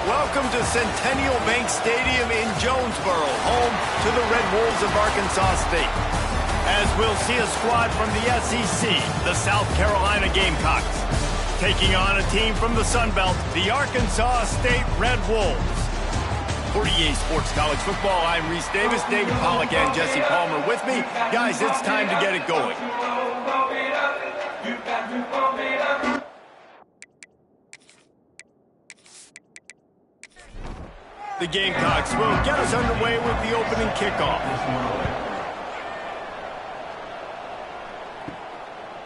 Welcome to Centennial Bank Stadium in Jonesboro, home to the Red Wolves of Arkansas State. As we'll see a squad from the SEC, the South Carolina Gamecocks, taking on a team from the Sun Belt, the Arkansas State Red Wolves. For EA Sports College Football, I'm Reese Davis, David Pollack, and Jesse Palmer with me. Guys, it's time to get it going. The Gamecocks will get us underway with the opening kickoff.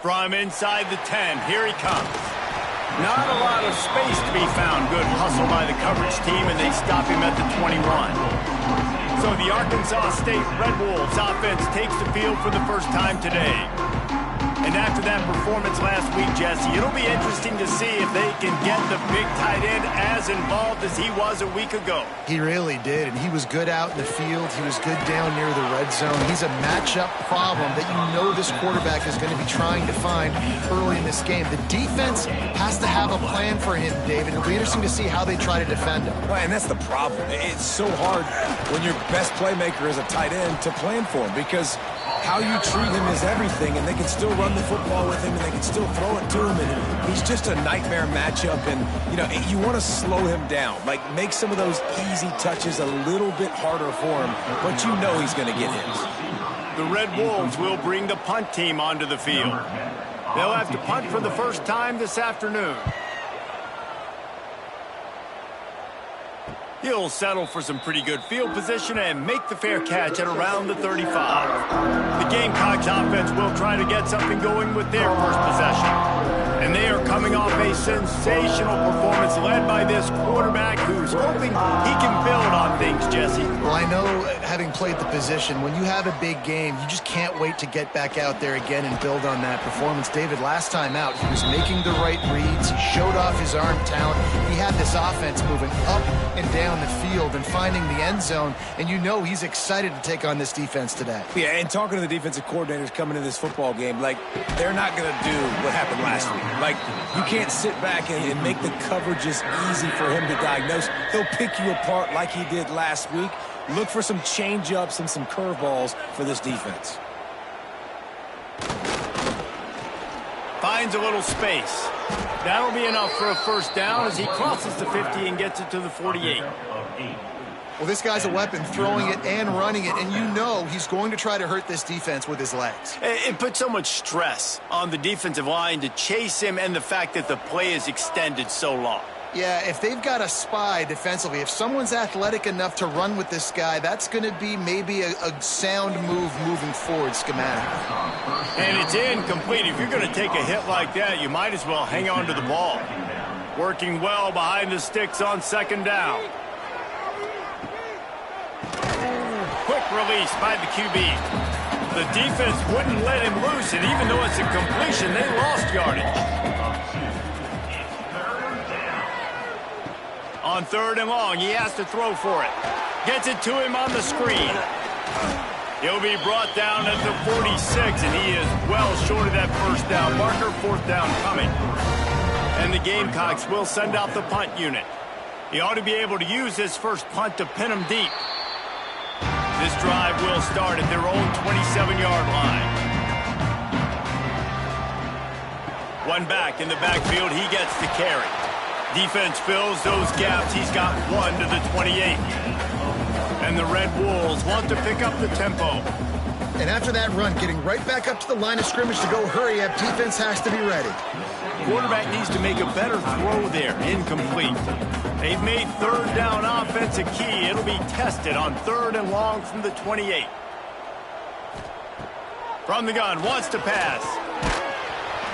From inside the 10, here he comes. Not a lot of space to be found. Good hustle by the coverage team, and they stop him at the 21. So the Arkansas State Red Wolves offense takes the field for the first time today. And after that performance last week, Jesse, it'll be interesting to see if they can get the big tight end as involved as he was a week ago. He really did, and he was good out in the field. He was good down near the red zone. He's a matchup problem that you know this quarterback is going to be trying to find early in this game. The defense has to have a plan for him, David. It'll be interesting to see how they try to defend him. Well, and that's the problem. It's so hard when your best playmaker is a tight end to plan for him, because how you treat him is everything, and they can still run the football with him, and they can still throw it to him, and he's just a nightmare matchup. And, you know, you want to slow him down, like make some of those easy touches a little bit harder for him, but you know he's going to get his. The Red Wolves will bring the punt team onto the field. They'll have to punt for the first time this afternoon. He'll settle for some pretty good field position and make the fair catch at around the 35. The Gamecocks offense will try to get something going with their first possession. And they are coming off a sensational performance led by this quarterback who's hoping he can build on things, Jesse. Well, I know, having played the position, when you have a big game, you just can't wait to get back out there again and build on that performance. David, last time out, he was making the right reads. He showed off his arm talent. He had this offense moving up and down the field and finding the end zone, and you know he's excited to take on this defense today. Yeah, and talking to the defensive coordinators coming into this football game, like, they're not going to do what happened last week. Like, you can't sit back and make the coverages easy for him to diagnose. He'll pick you apart like he did last week. Look for some change-ups and some curveballs for this defense. Finds a little space. That'll be enough for a first down as he crosses the 50 and gets it to the 48. Well, this guy's a weapon, throwing it and running it, and you know he's going to try to hurt this defense with his legs. It puts so much stress on the defensive line to chase him, and the fact that the play is extended so long. Yeah, if they've got a spy defensively, if someone's athletic enough to run with this guy, that's going to be maybe a sound move moving forward schematically. And it's incomplete. If you're going to take a hit like that, you might as well hang on to the ball. Working well behind the sticks on second down. Quick release by the QB. The defense wouldn't let him loose, and even though it's a completion, they lost yardage. On third and long, he has to throw for it. Gets it to him on the screen. He'll be brought down at the 46, and he is well short of that first down marker. Fourth down coming. And the Gamecocks will send out the punt unit. He ought to be able to use his first punt to pin him deep. This drive will start at their own 27-yard line. One back in the backfield, he gets the carry. Defense fills those gaps. He's got one to the 28. And the Red Wolves want to pick up the tempo. And after that run, getting right back up to the line of scrimmage to go hurry up, defense has to be ready. Quarterback needs to make a better throw there. Incomplete. They've made third down offense a key. It'll be tested on third and long from the 28. From the gun, wants to pass.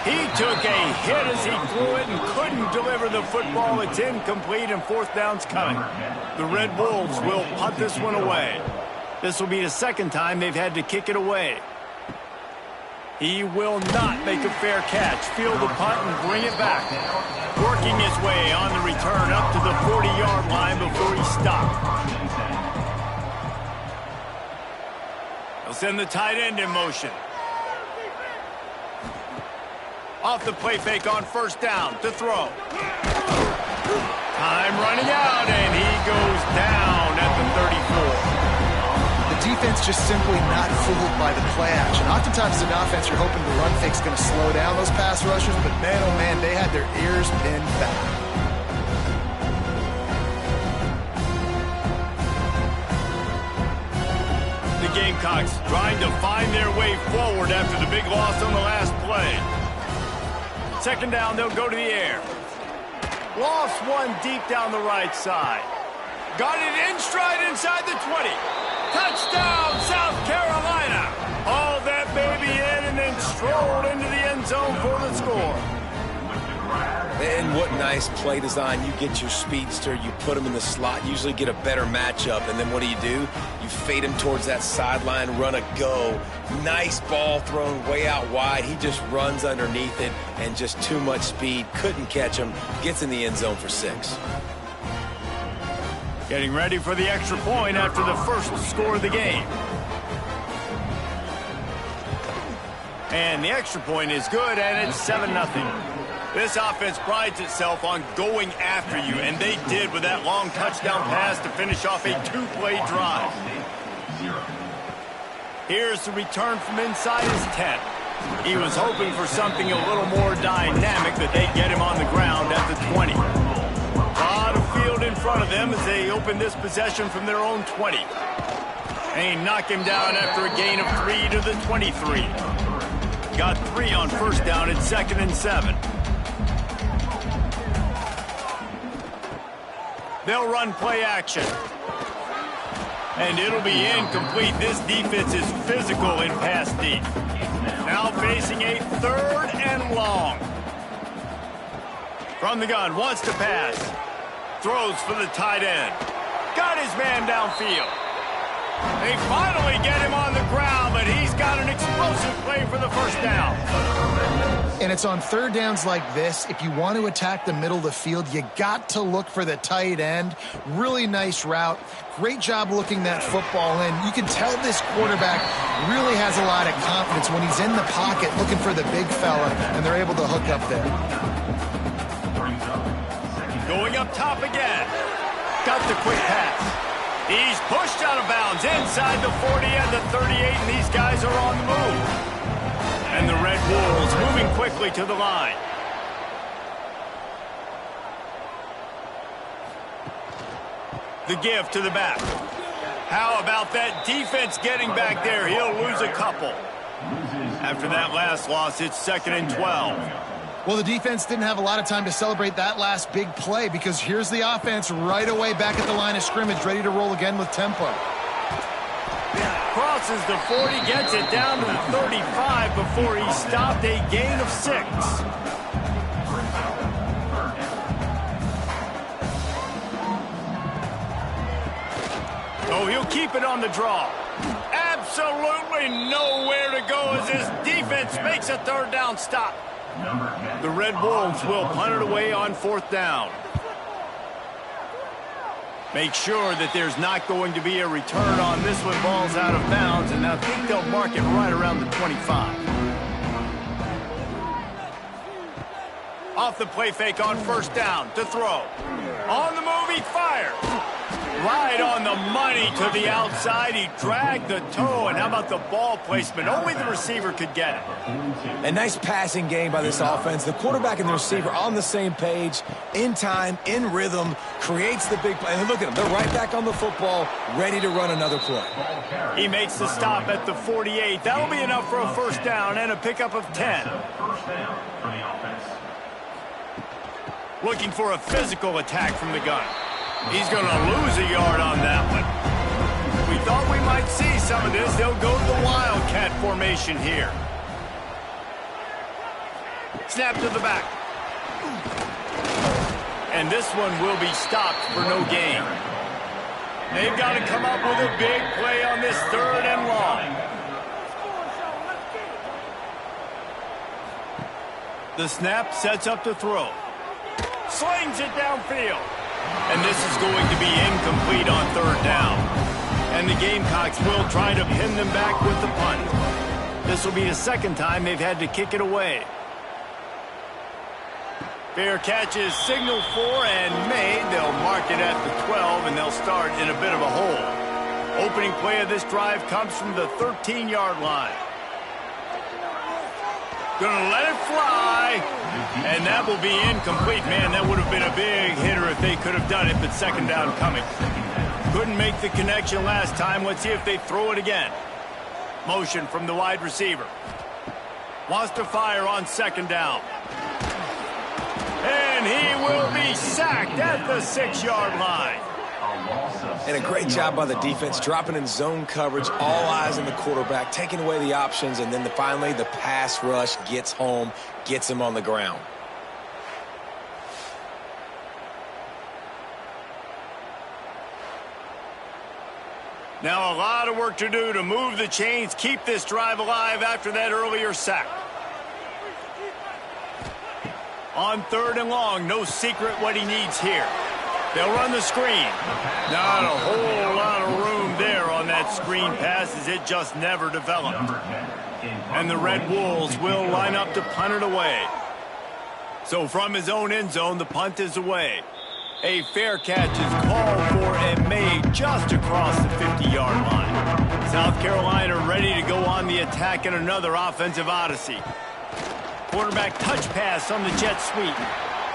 He took a hit as he threw it and couldn't deliver the football. It's incomplete, and fourth down's coming. The Red Wolves will punt this one away. This will be the second time they've had to kick it away. He will not make a fair catch. Field the punt and bring it back. Working his way on the return up to the 40-yard line before he stopped. They'll send the tight end in motion. Off the play fake on first down to throw. Time running out, and he goes down at the 34. The defense just simply not fooled by the play action. Oftentimes as an offense, you're hoping the run fake's going to slow down those pass rushers, but man, oh man, they had their ears pinned back. The Gamecocks trying to find their way forward after the big loss on the last play. Second down, they'll go to the air. Lost one deep down the right side. Got it in stride inside the 20. Touchdown, South Carolina. Hauled that baby in and then strolled into the end zone for the score. And what nice play design. You get your speedster, you put him in the slot, usually get a better matchup, and then what do? You fade him towards that sideline, run a go. Nice ball thrown way out wide. He just runs underneath it, and just too much speed. Couldn't catch him. Gets in the end zone for 6. Getting ready for the extra point after the first score of the game. And the extra point is good, and it's 7-0. This offense prides itself on going after you, and they did with that long touchdown pass to finish off a 2-play drive. Here's the return from inside his 10. He was hoping for something a little more dynamic, that they'd get him on the ground at the 20. A lot of field in front of them as they open this possession from their own 20. And knock him down after a gain of 3 to the 23. Got 3 on first down. It's 2nd and 7. They'll run play action. And it'll be incomplete. This defense is physical in pass deep. Now facing a 3rd and long. From the gun, wants to pass. Throws for the tight end. Got his man downfield. They finally get him on the ground, but he's got an explosive play for the first down. And it's on third downs like this, if you want to attack the middle of the field, you got to look for the tight end. Really nice route. Great job looking that football in. You can tell this quarterback really has a lot of confidence when he's in the pocket looking for the big fella, and they're able to hook up there. Going up top again. Got the quick pass. He's pushed out of bounds inside the 40 and the 38, and these guys are on the move. And the Red Wolves moving quickly to the line. The give to the back. How about that defense getting back there? He'll lose a couple. After that last loss, it's 2nd and 12. Well, the defense didn't have a lot of time to celebrate that last big play, because here's the offense right away back at the line of scrimmage, ready to roll again with tempo. Crosses the 40, gets it down to the 35 before he stopped, a gain of 6. Oh, he'll keep it on the draw. Absolutely nowhere to go as his defense makes a 3rd down stop. The Red Wolves will punt it away on 4th down. Make sure that there's not going to be a return on this one. Ball's out of bounds, and I think they'll mark it right around the 25. Off the play fake on 1st down to throw. On the move, he fires. Right on the money to the outside. He dragged the toe, and how about the ball placement? Only the receiver could get it. A nice passing game by this offense. The quarterback and the receiver on the same page, in time, in rhythm, creates the big play. And look at them. They're right back on the football, ready to run another play. He makes the stop at the 48. That'll be enough for a 1st down and a pickup of 10. Looking for a physical attack from the gun. He's going to lose a yard on that one. We thought we might see some of this. They'll go to the Wildcat formation here. Snap to the back. And this one will be stopped for no gain. They've got to come up with a big play on this 3rd and long. The snap sets up to throw. Slings it downfield. And this is going to be incomplete on 3rd down. And the Gamecocks will try to pin them back with the punt. This will be the 2nd time they've had to kick it away. Fair catch is signaled for and made. They'll mark it at the 12, and they'll start in a bit of a hole. Opening play of this drive comes from the 13-yard line. Gonna let it fly, and that will be incomplete. Man, that would have been a big hitter if they could have done it, but second down coming. Couldn't make the connection last time. Let's see if they throw it again. Motion from the wide receiver. Wants to fire on second down. And he will be sacked at the 6-yard line. And a great job by the defense, dropping in zone coverage, all eyes on the quarterback, taking away the options, and then finally the pass rush gets home, gets him on the ground. Now a lot of work to do to move the chains, keep this drive alive after that earlier sack. On third and long, no secret what he needs here. They'll run the screen. Not a whole lot of room there on that screen pass as it just never developed. And the Red Wolves will line up to punt it away. So from his own end zone, the punt is away. A fair catch is called for and made just across the 50-yard line. South Carolina ready to go on the attack in another offensive odyssey. Quarterback touch pass on the jet sweep.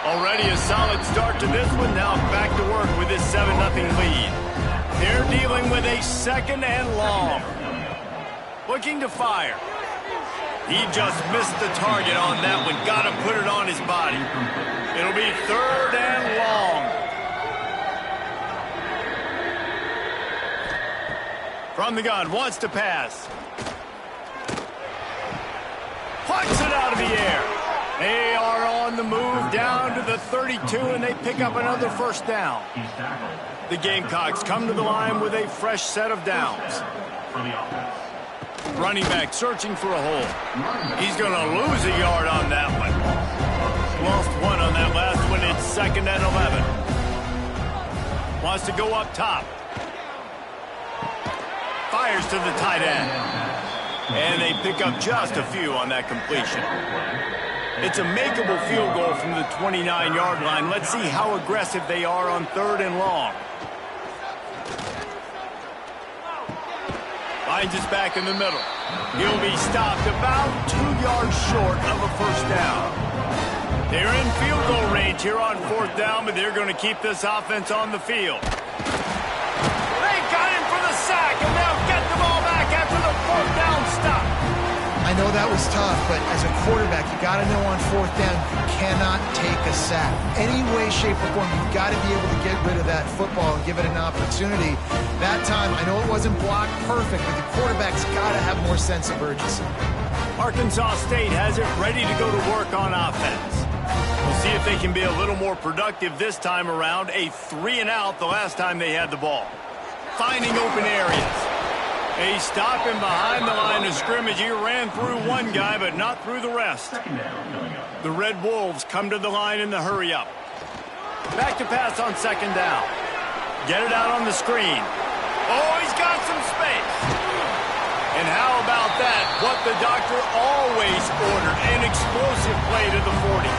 Already a solid start to this one. Now back to work with this 7-0 lead. They're dealing with a second and long. Looking to fire. He just missed the target on that one. Got to put it on his body. It'll be third and long. From the gun, wants to pass. Plucks it out of the air. They are on the move down to the 32, and they pick up another first down. The Gamecocks come to the line with a fresh set of downs. Running back searching for a hole. He's going to lose a yard on that one. Lost one on that last one. It's second and 11. Wants to go up top. Fires to the tight end. And they pick up just a few on that completion. It's a makeable field goal from the 29-yard line. Let's see how aggressive they are on third and long. Finds us back in the middle. He'll be stopped about 2 yards short of a first down. They're in field goal range here on fourth down, but they're going to keep this offense on the field. They got him for the sack, and they'll get the ball back after the fourth down stop. I know that was tough, but as a quarterback, you got to know on fourth down, you cannot take a sack. Any way, shape, or form, you've got to be able to get rid of that football and give it an opportunity. That time, I know it wasn't blocked perfect, but the quarterback's got to have more sense of urgency. Arkansas State has it ready to go to work on offense. We'll see if they can be a little more productive this time around. A 3-and-out the last time they had the ball. Finding open areas. A stop him behind the line of scrimmage. He ran through one guy, but not through the rest. The Red Wolves come to the line in the hurry-up. Back to pass on second down. Get it out on the screen. Oh, he's got some space. And how about that? What the doctor always ordered, an explosive play to the 40.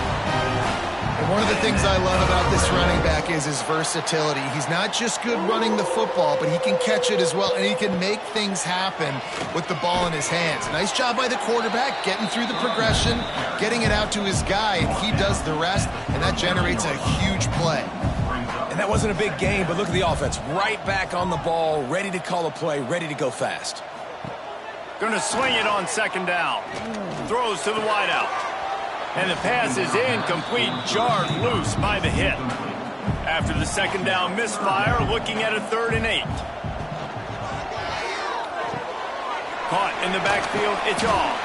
And one of the things I love about this running back is his versatility. He's not just good running the football, but he can catch it as well, and he can make things happen with the ball in his hands. Nice job by the quarterback, getting through the progression, getting it out to his guy, and he does the rest, and that generates a huge play. And that wasn't a big game, but look at the offense. Right back on the ball, ready to call a play, ready to go fast. Going to swing it on second down. Throws to the wideout. And the pass is incomplete, jarred loose by the hit. After the second down misfire, looking at a 3rd and 8. Caught in the backfield, it's off.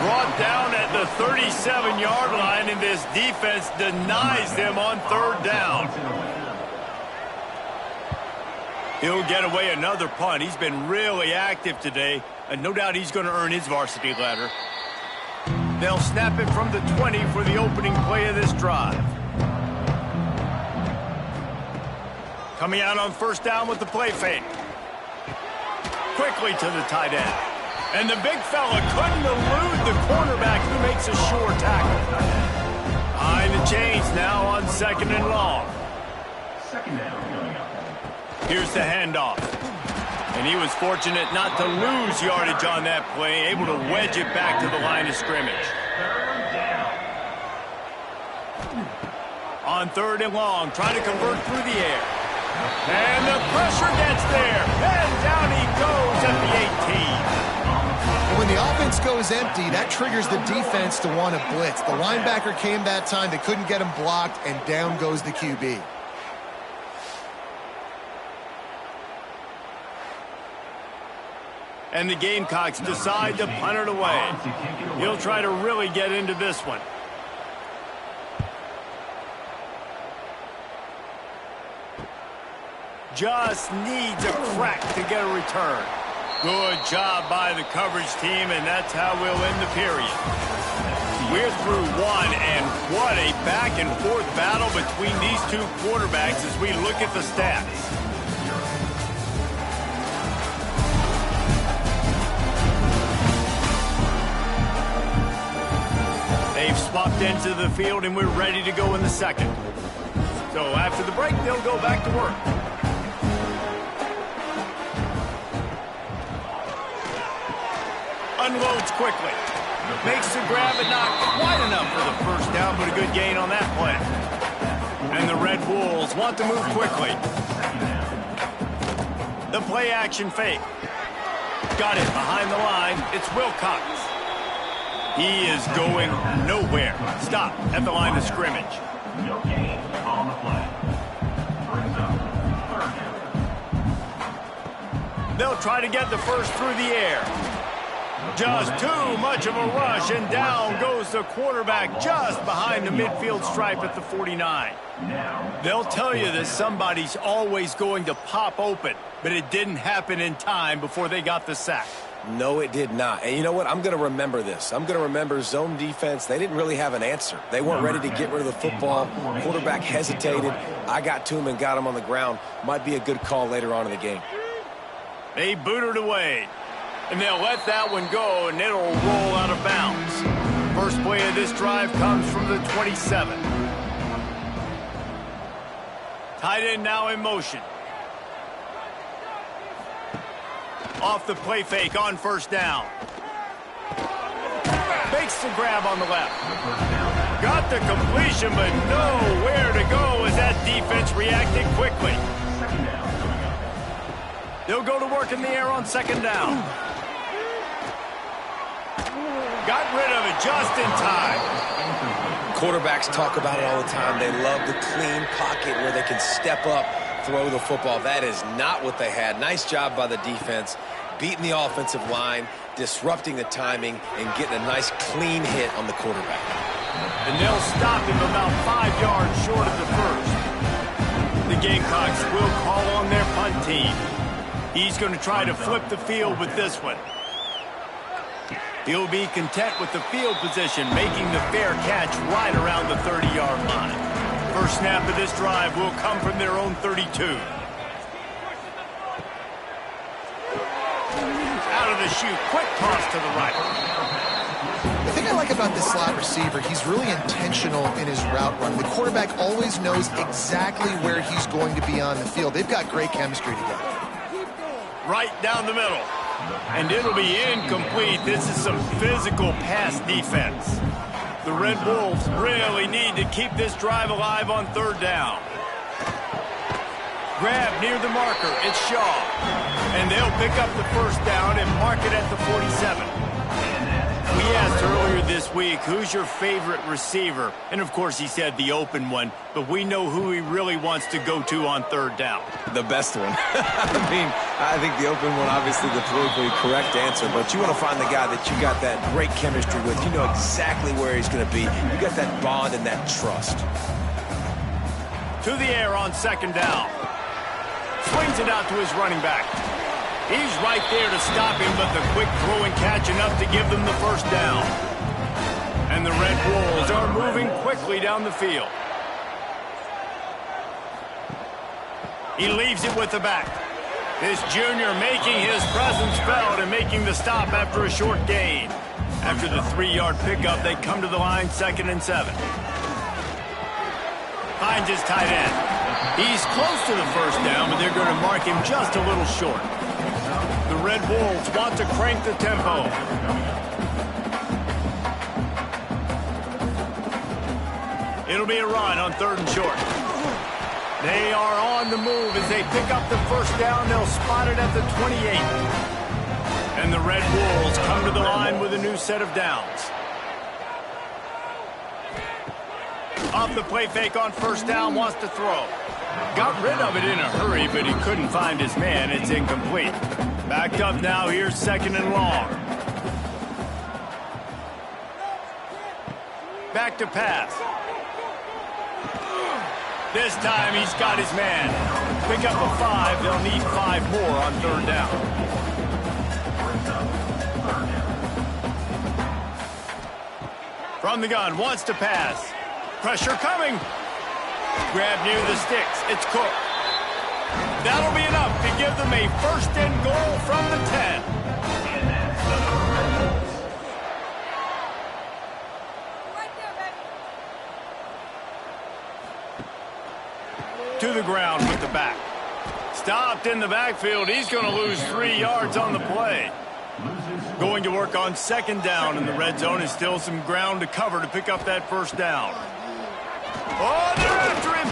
Brought down at the 37-yard line, and this defense denies them on third down. He'll get away another punt. He's been really active today, and no doubt he's going to earn his varsity letter. They'll snap it from the 20 for the opening play of this drive. Coming out on first down with the play fake. Quickly to the tight end. And the big fella couldn't elude the cornerback who makes a sure tackle. Behind the change now on 2nd and long. Here's the handoff. And he was fortunate not to lose yardage on that play, able to wedge it back to the line of scrimmage. On 3rd and long, trying to convert through the air. And the pressure gets there. And down he goes at the 18. When the offense goes empty, that triggers the defense to want to blitz. The linebacker came that time. They couldn't get him blocked, and down goes the QB. And the Gamecocks decide to punt it away. He'll try to really get into this one. Just needs a crack to get a return. Good job by the coverage team, and that's how we'll end the period. We're through one, and what a back-and-forth battle between these two quarterbacks as we look at the stats. They've swapped into the field, and we're ready to go in the second. So after the break, they'll go back to work. Unloads quickly. Makes the grab, but not quite enough for the first down, but a good gain on that play. And the Red Wolves want to move quickly. The play action fake. Got it behind the line. It's Wilcox. He is going nowhere. Stop at the line of scrimmage. They'll try to get the first through the air. Just too much of a rush, and down goes the quarterback just behind the midfield stripe at the 49. They'll tell you that somebody's always going to pop open, but it didn't happen in time before they got the sack. No, it did not. And you know what? I'm going to remember this. I'm going to remember zone defense. They didn't really have an answer. They weren't ready to get rid of the football. Quarterback hesitated. I got to him and got him on the ground. Might be a good call later on in the game. They booted away. And they'll let that one go, and it'll roll out of bounds. First play of this drive comes from the 27. Tight end now in motion. Off the play fake on first down. Makes the grab on the left. Got the completion, but nowhere to go as that defense reacted quickly. They'll go to work in the air on 2nd down. Got rid of it just in time. Quarterbacks talk about it all the time. They love the clean pocket where they can step up, throw the football. That is not what they had. Nice job by the defense, beating the offensive line, disrupting the timing, and getting a nice clean hit on the quarterback. And they'll stop him about 5 yards short of the first. The Gamecocks will call on their punt team. He's going to try to flip the field with this one. He'll be content with the field position, making the fair catch right around the 30-yard line. First snap of this drive will come from their own 32. Out of the chute, quick toss to the right. The thing I like about this slot receiver, he's really intentional in his route run. The quarterback always knows exactly where he's going to be on the field. They've got great chemistry together. Right down the middle. And it'll be incomplete. This is some physical pass defense. The Red Wolves really need to keep this drive alive on 3rd down. Grab near the marker. It's Shaw. And they'll pick up the first down and mark it at the 47. We asked earlier this week, who's your favorite receiver? And, of course, he said the open one. But we know who he really wants to go to on 3rd down. The best one. I think the open one, obviously the politically correct answer. But you want to find the guy that you got that great chemistry with. You know exactly where he's going to be. You got that bond and that trust. To the air on 2nd down. Swings it out to his running back. He's right there to stop him, but the quick throw and catch enough to give them the first down. And the Red Wolves are moving quickly down the field. He leaves it with the back. This junior making his presence felt and making the stop after a short gain. After the 3-yard pickup, they come to the line 2nd and 7. Finds his tight end. He's close to the first down, but they're going to mark him just a little short. The Red Wolves want to crank the tempo. It'll be a run on 3rd and short. They are on the move as they pick up the first down. They'll spot it at the 28. And the Red Wolves come to the line with a new set of downs. Off the play fake on 1st down, wants to throw. Got rid of it in a hurry, but he couldn't find his man. It's incomplete. Backed up now, here's 2nd and long. Back to pass. This time he's got his man. Pick up a 5. They'll need 5 more on 3rd down. From the gun, wants to pass. Pressure coming. Grab near the sticks. It's Cook. That'll be enough to give them a 1st and goal from the 10. To the ground with the back. Stopped in the backfield. He's going to lose 3 yards on the play. Going to work on 2nd down in the red zone. Is still some ground to cover to pick up that 1st down. Oh, they're after him.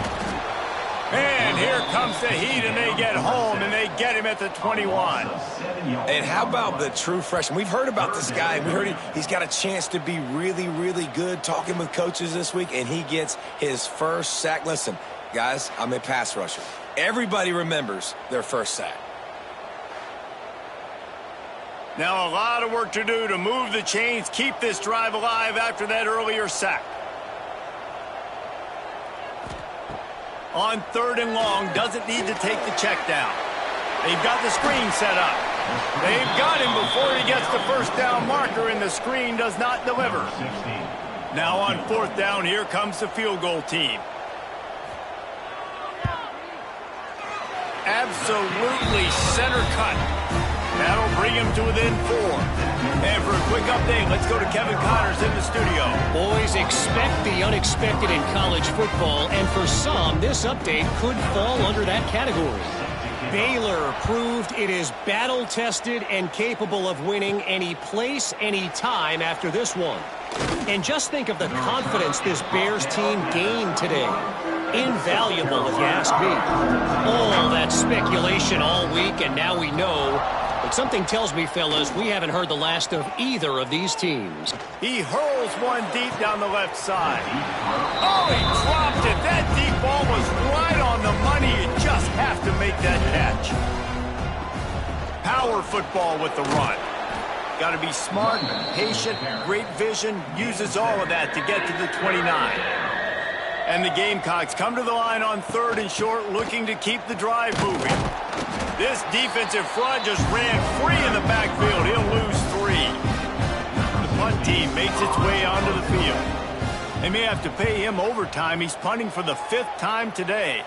And here comes the heat, and they get home, and they get him at the 21. And how about the true freshman? We've heard about this guy. We heard he's got a chance to be really, really good talking with coaches this week, and he gets his 1st sack. Listen, guys, I'm a pass rusher. Everybody remembers their 1st sack. Now a lot of work to do to move the chains, keep this drive alive after that earlier sack. On 3rd and long, doesn't need to take the check down. They've got the screen set up. They've got him before he gets the 1st down marker, and the screen does not deliver. Now on 4th down, here comes the field goal team. Absolutely center cut. That'll bring him to within 4. And for a quick update, let's go to Kevin Connors in the studio. Boys, expect the unexpected in college football, and for some, this update could fall under that category. Baylor proved it is battle-tested and capable of winning any place, any time after this one. And just think of the confidence this Bears team gained today. Invaluable, if you ask me. All that speculation all week, and now we know. But something tells me, fellas, we haven't heard the last of either of these teams. He hurls one deep down the left side. Oh, he dropped it. That deep ball was right on the money. You just have to make that catch. Power football with the run. Got to be smart, patient, great vision. Uses all of that to get to the 29. And the Gamecocks come to the line on 3rd and short, looking to keep the drive moving. This defensive front just ran free in the backfield. He'll lose 3. The punt team makes its way onto the field. They may have to pay him overtime. He's punting for the 5th time today.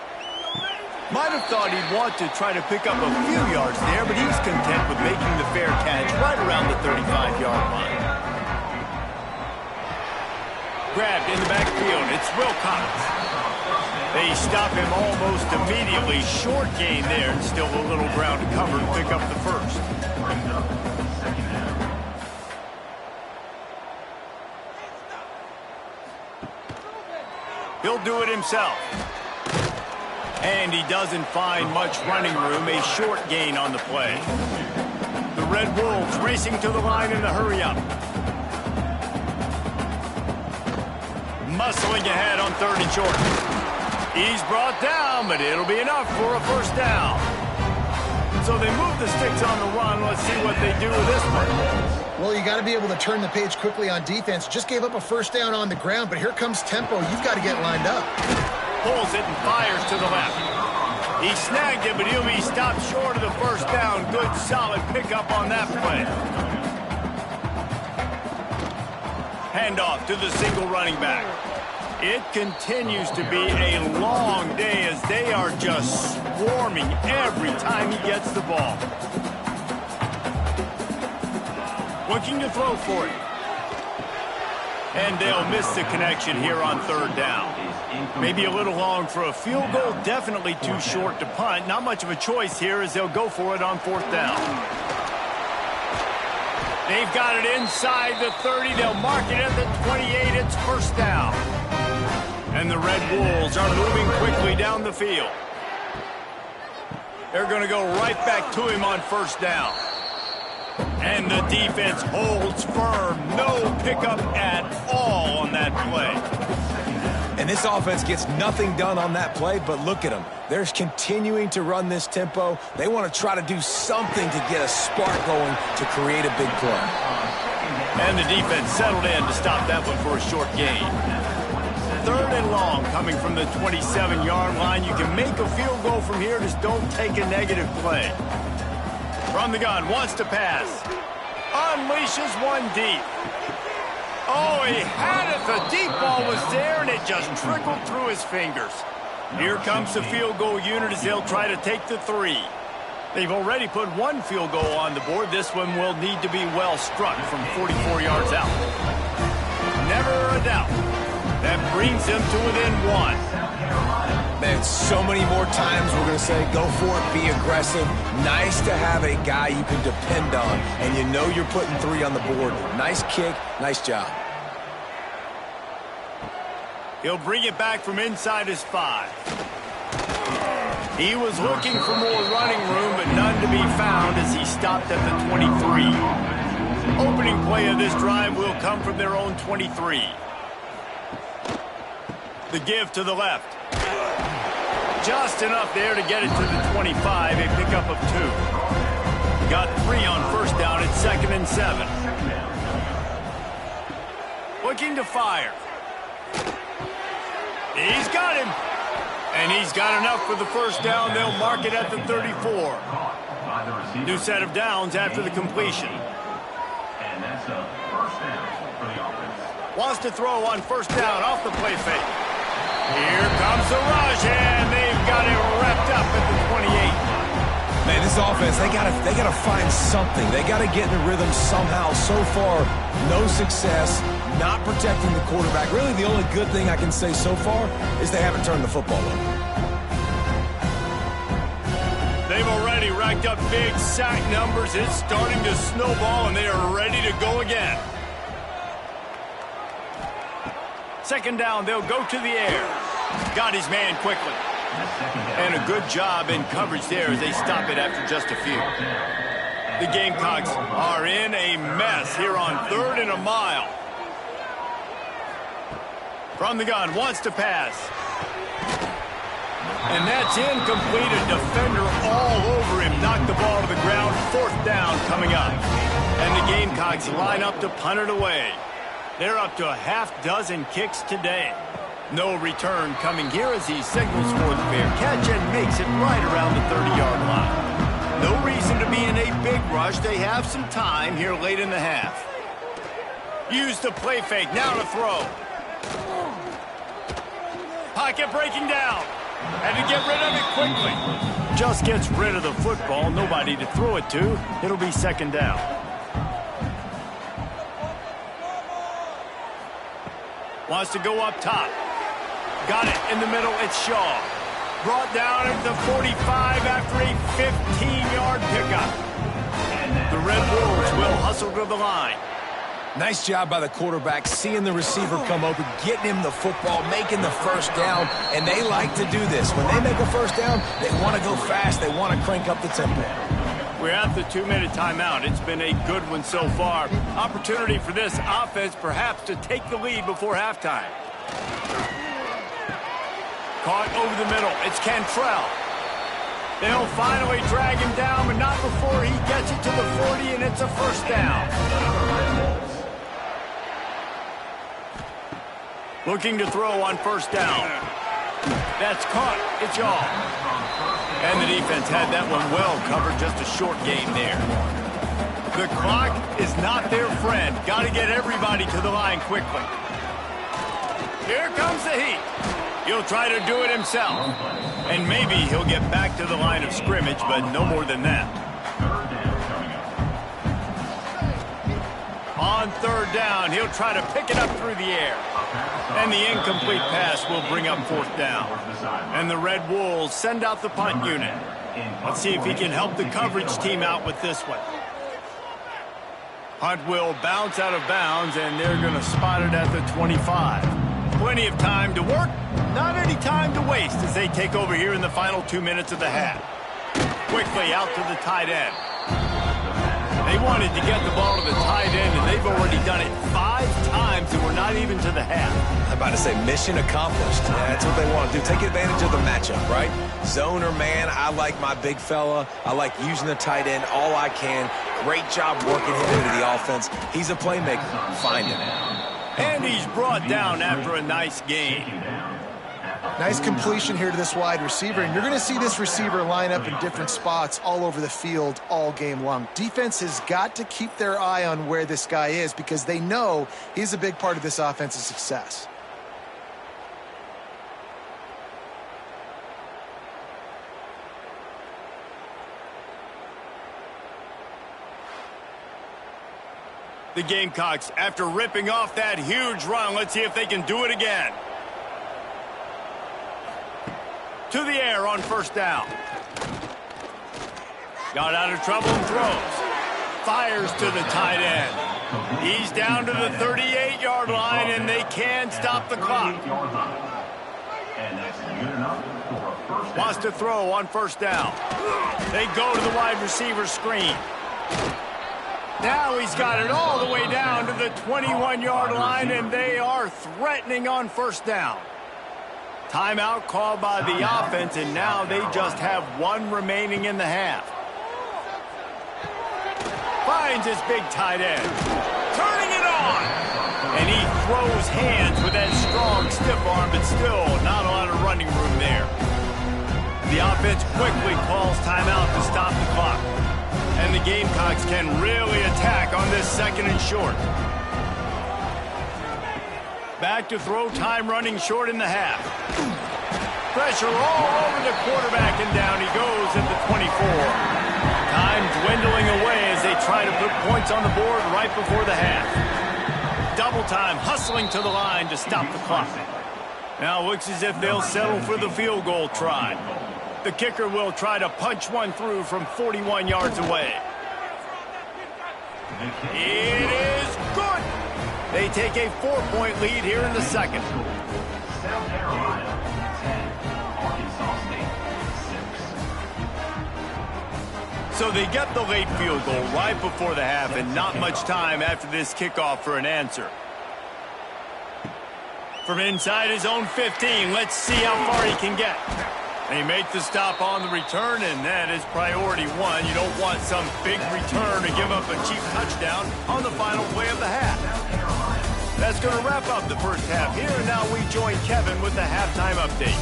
Might have thought he'd want to try to pick up a few yards there, but he's content with making the fair catch right around the 35-yard line. Grabbed in the backfield. It's Wilcox. They stop him almost immediately. Short gain there, and still a little ground to cover to pick up the 1st. He'll do it himself. And he doesn't find much running room. A short gain on the play. The Red Wolves racing to the line in the hurry-up. Muscling ahead on 3rd and short. He's brought down, but it'll be enough for a 1st down. So they move the sticks on the run. Let's see what they do with this one. Well, you got to be able to turn the page quickly on defense. Just gave up a 1st down on the ground, but here comes tempo. You've got to get lined up. Pulls it and fires to the left. He snagged it, but he'll be stopped short of the 1st down. Good, solid pickup on that play. Handoff to the single running back. It continues to be a long day as they are just swarming every time he gets the ball. Looking to throw for it. And they'll miss the connection here on 3rd down. Maybe a little long for a field goal, definitely too short to punt. Not much of a choice here as they'll go for it on 4th down. They've got it inside the 30. They'll mark it at the 28. It's 1st down. And the Red Wolves are moving quickly down the field. They're going to go right back to him on 1st down. And the defense holds firm. No pickup at all on that play. And this offense gets nothing done on that play, but look at them. They're continuing to run this tempo. They want to try to do something to get a spark going to create a big play. And the defense settled in to stop that one for a short gain. 3rd and long coming from the 27-yard line. You can make a field goal from here, just don't take a negative play. From the gun, wants to pass. Unleashes one deep. Oh, he had it. The deep ball was there, and it just trickled through his fingers. Here comes the field goal unit as they'll try to take the 3. They've already put one field goal on the board. This one will need to be well struck from 44 yards out. Never a doubt. That brings them to within 1. Man, so many more times we're going to say, go for it, be aggressive. Nice to have a guy you can depend on, and you know you're putting 3 on the board. Nice kick, nice job. He'll bring it back from inside his 5. He was looking for more running room, but none to be found as he stopped at the 23. Opening play of this drive will come from their own 23. The give to the left. Just enough there to get it to the 25, a pickup of 2. Got 3 on 1st down at 2nd and 7. Looking to fire. He's got him. And he's got enough for the 1st down. They'll mark it at the 34. New set of downs after the completion. Wants to throw on 1st down off the play fake. Here comes the rush, and they've got it wrapped up at the 28. Man, this offense, they gotta find something. They gotta get in a rhythm somehow. So far, no success, not protecting the quarterback. Really, the only good thing I can say so far is they haven't turned the football over. They've already racked up big sack numbers. It's starting to snowball, and they are ready to go again. 2nd down, they'll go to the air. Got his man quickly. And a good job in coverage there as they stop it after just a few. The Gamecocks are in a mess here on 3rd and a mile. From the gun, wants to pass. And that's incomplete. A defender all over him. Knocked the ball to the ground. 4th down coming up. And the Gamecocks line up to punt it away. They're up to a half-dozen kicks today. No return coming here as he signals for the fair catch and makes it right around the 30-yard line. No reason to be in a big rush. They have some time here late in the half. Use the play fake. Now to throw. Pocket breaking down. And to get rid of it quickly. Just gets rid of the football. Nobody to throw it to. It'll be 2nd down. Wants to go up top. Got it in the middle. It's Shaw. Brought down at the 45 after a 15-yard pickup. The Red Wolves will hustle to the line. Nice job by the quarterback, seeing the receiver come open, getting him the football, making the 1st down, and they like to do this. When they make a 1st down, they want to go fast. They want to crank up the tempo. We're at the 2-minute timeout. It's been a good one so far. Opportunity for this offense perhaps to take the lead before halftime. Caught over the middle. It's Cantrell. They'll finally drag him down, but not before he gets it to the 40, and it's a 1st down. Looking to throw on 1st down. That's caught. It's off. And the defense had that one well covered. Just a short game there. The clock is not their friend. Got to get everybody to the line quickly. Here comes the heat. He'll try to do it himself. And maybe he'll get back to the line of scrimmage, but no more than that. On 3rd down, he'll try to pick it up through the air. And the incomplete pass will bring up 4th down. And the Red Wolves send out the punt unit. Let's see if he can help the coverage team out with this one. Punt will bounce out of bounds, and they're going to spot it at the 25. Plenty of time to work, not any time to waste as they take over here in the final 2 minutes of the half. Quickly out to the tight end. They wanted to get the ball to the tight end, and they've already done it 5 times, and we're not even to the half. I'm about to say mission accomplished. Yeah, that's what they want to do. Take advantage of the matchup, right? Zone or man, I like my big fella. I like using the tight end all I can. Great job working him into the offense. He's a playmaker. Find him. And he's brought down after a nice gain. Nice completion here to this wide receiver, and you're going to see this receiver line up in different spots all over the field all game long. Defense has got to keep their eye on where this guy is because they know he's a big part of this offense's success. The Gamecocks, after ripping off that huge run, let's see if they can do it again. To the air on 1st down. Got out of trouble and throws. Fires to the tight end. He's down to the 38-yard line, and they can stop the clock. Wants to throw on 1st down. They go to the wide receiver screen. Now he's got it all the way down to the 21-yard line, and they are threatening on 1st down. Timeout called by the offense, and now they just have 1 remaining in the half. Finds his big tight end. Turning it on! And he throws hands with that strong, stiff arm, but still not a lot of running room there. The offense quickly calls timeout to stop the clock. And the Gamecocks can really attack on this 2nd and short. Back to throw, time running short in the half. Pressure all over the quarterback, and down he goes at the 24. Time dwindling away as they try to put points on the board right before the half. Double time, hustling to the line to stop the clock. Now looks as if they'll settle for the field goal try. The kicker will try to punch one through from 41 yards away. It is good! They take a 4-point lead here in the 2nd. South Carolina, 10. Arkansas State, 6. So they get the late field goal right before the half, and not much time after this kickoff for an answer. From inside his own 15, let's see how far he can get. They make the stop on the return, and that is priority 1. You don't want some big return to give up a cheap touchdown on the final play of the half. That's going to wrap up the first half here, and now we join Kevin with the halftime update.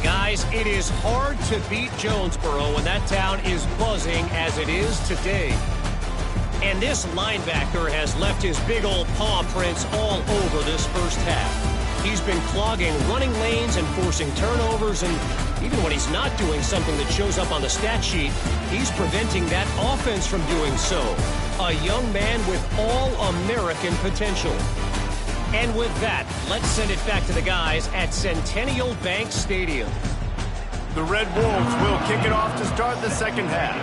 Guys, it is hard to beat Jonesboro when that town is buzzing as it is today. And this linebacker has left his big old paw prints all over this first half. He's been clogging running lanes and forcing turnovers, and even when he's not doing something that shows up on the stat sheet, he's preventing that offense from doing so. A young man with all-American potential. And with that, let's send it back to the guys at Centennial Bank Stadium. The Red Wolves will kick it off to start the 2nd half.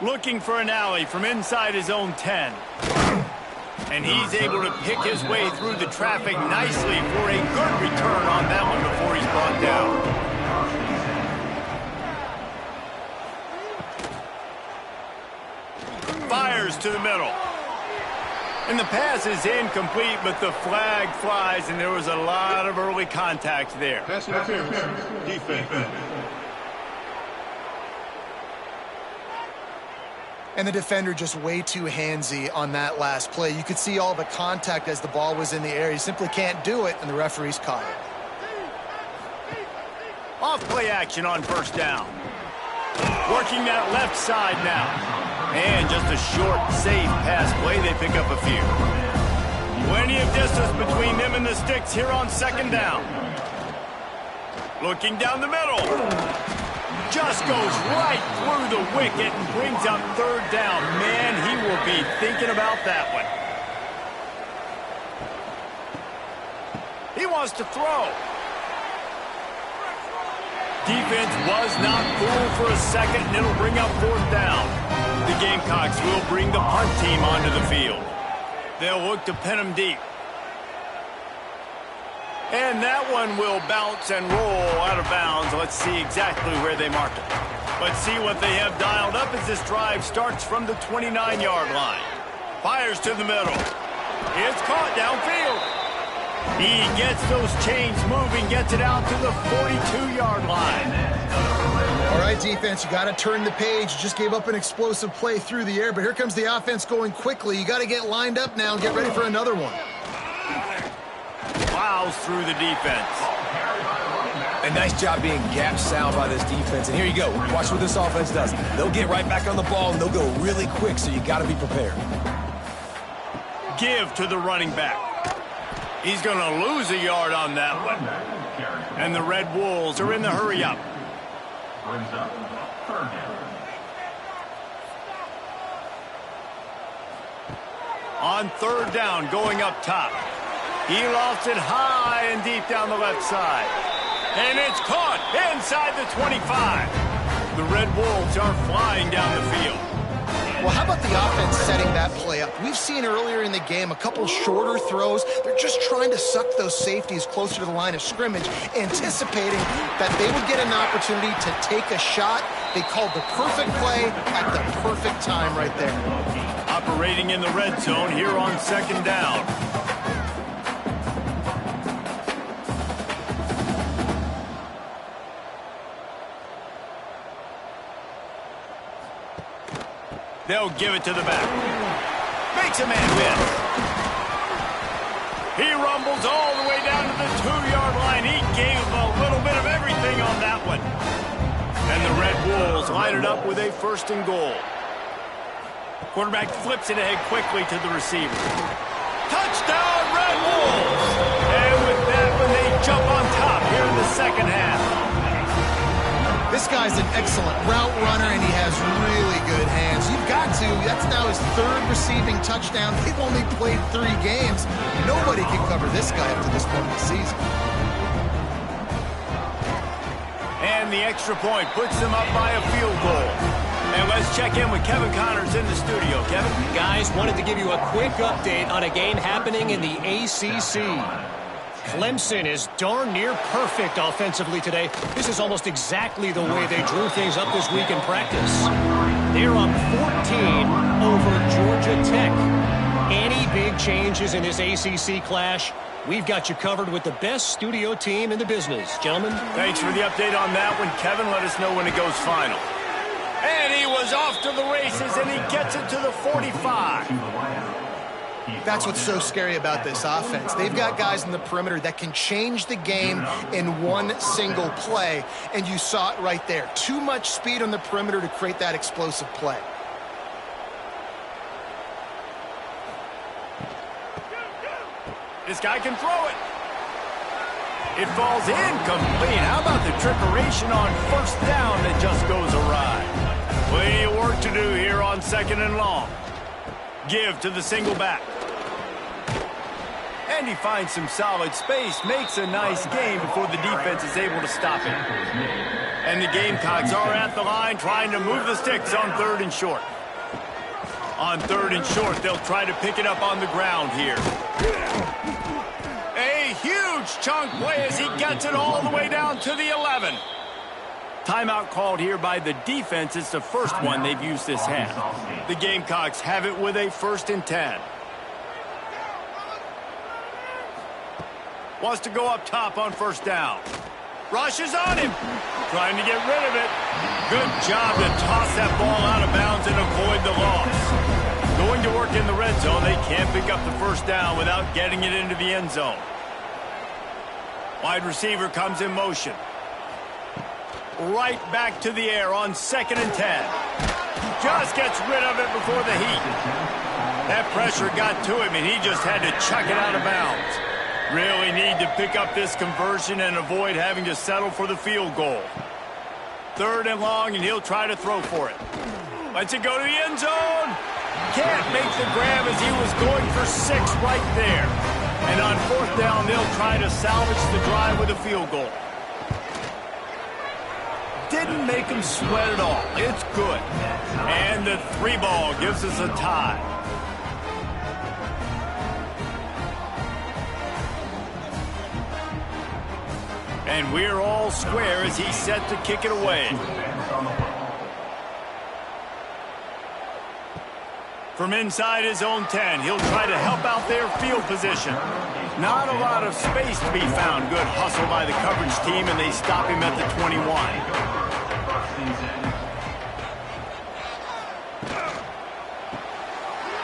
Looking for an alley from inside his own 10. And he's able to pick his way through the traffic nicely for a good return on that one before he's brought down. Fires to the middle. And the pass is incomplete, but the flag flies, and there was a lot of early contact there. Pass interference. Defense. And the defender just way too handsy on that last play. You could see all the contact as the ball was in the air. He simply can't do it, and the referee's caught it. Off play action on 1st down. Working that left side now. And just a short, safe pass play. They pick up a few. Plenty of distance between them and the sticks here on 2nd down. Looking down the middle. Just goes right through the wicket and brings up 3rd down. Man, he will be thinking about that one. He wants to throw. Defense was not fooled for a second, and it'll bring up fourth down. The Gamecocks will bring the punt team onto the field. They'll look to pin them deep. And that one will bounce and roll out of bounds. Let's see exactly where they mark it. Let's see what they have dialed up as this drive starts from the 29-yard line. Fires to the middle. It's caught downfield. He gets those chains moving, gets it out to the 42-yard line. All right, defense, you got to turn the page. You just gave up an explosive play through the air, but here comes the offense going quickly. You got to get lined up now and get ready for another one. Plows through the defense. A nice job being gap sound by this defense. And here you go. Watch what this offense does. They'll get right back on the ball, and they'll go really quick, so you got to be prepared. Give to the running back. He's going to lose a yard on that one. And the Red Wolves are in the hurry-up. Brings up third down. On third down, going up top. He lofts it high and deep down the left side. And it's caught inside the 25. The Red Wolves are flying down the field. Well, how about the offense setting that play up? We've seen earlier in the game a couple shorter throws. They're just trying to suck those safeties closer to the line of scrimmage, anticipating that they would get an opportunity to take a shot. They called the perfect play at the perfect time right there. Operating in the red zone here on second down. They'll give it to the back. Makes a man miss. He rumbles all the way down to the 2-yard line. He gave a little bit of everything on that one. And the Red Wolves line it up with a first and goal. Quarterback flips it ahead quickly to the receiver. Touchdown, Red Wolves! And with that one, they jump on top here in the second half. This guy's an excellent route runner, and he has really good hands. You've got to. That's now his third receiving touchdown. They've only played 3 games. Nobody can cover this guy up to this point in the season. And the extra point puts them up by a field goal. And let's check in with Kevin Connors in the studio. Kevin? Guys, wanted to give you a quick update on a game happening in the ACC. Clemson is darn near perfect offensively today. This is almost exactly the way they drew things up this week in practice. They're up 14 over Georgia Tech. Any big changes in this ACC clash? We've got you covered with the best studio team in the business. Gentlemen? Thanks for the update on that one, Kevin. Let us know when it goes final. And he was off to the races, and he gets it to the 45. That's what's so scary about this offense. They've got guys in the perimeter that can change the game in one single play, and you saw it right there. Too much speed on the perimeter to create that explosive play. This guy can throw it. It falls incomplete. How about the trickeration on first down that just goes awry? Plenty of work to do here on second and long. Give to the single back. And he finds some solid space, makes a nice game before the defense is able to stop it. And the Gamecocks are at the line trying to move the sticks on third and short. On third and short, they'll try to pick it up on the ground here. A huge chunk play as he gets it all the way down to the 11. Timeout called here by the defense. It's the first one they've used this half. The Gamecocks have it with a 1st and 10. Wants to go up top on first down. Rushes on him. Trying to get rid of it. Good job to toss that ball out of bounds and avoid the loss. Going to work in the red zone. They can't pick up the first down without getting it into the end zone. Wide receiver comes in motion. Right back to the air on 2nd and 10. Just gets rid of it before the heat. That pressure got to him, and he just had to chuck it out of bounds. Really need to pick up this conversion and avoid having to settle for the field goal. 3rd and long, and he'll try to throw for it. Lets it go to the end zone. Can't make the grab as he was going for 6 right there. And on fourth down, they'll try to salvage the drive with a field goal. Didn't make them sweat at all. It's good. And the 3 ball gives us a tie. And we're all square as he's set to kick it away. From inside his own 10, he'll try to help out their field position. Not a lot of space to be found. Good hustle by the coverage team, and they stop him at the 21.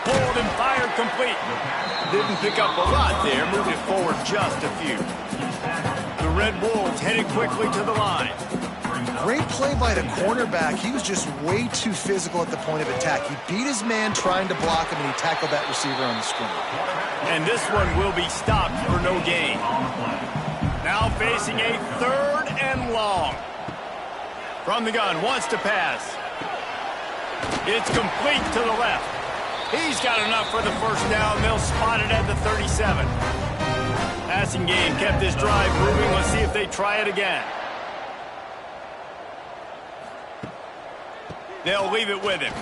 Pulled and fired complete. Didn't pick up a lot there. Moved it forward just a few. The Red Wolves headed quickly to the line. Great play by the cornerback. He was just way too physical at the point of attack. He beat his man trying to block him, and he tackled that receiver on the screen. And this one will be stopped for no gain. Now facing a 3rd and long. From the gun, wants to pass. It's complete to the left. He's got enough for the first down. They'll spot it at the 37. Passing game kept this drive moving. Let's see if they try it again. They'll leave it with him.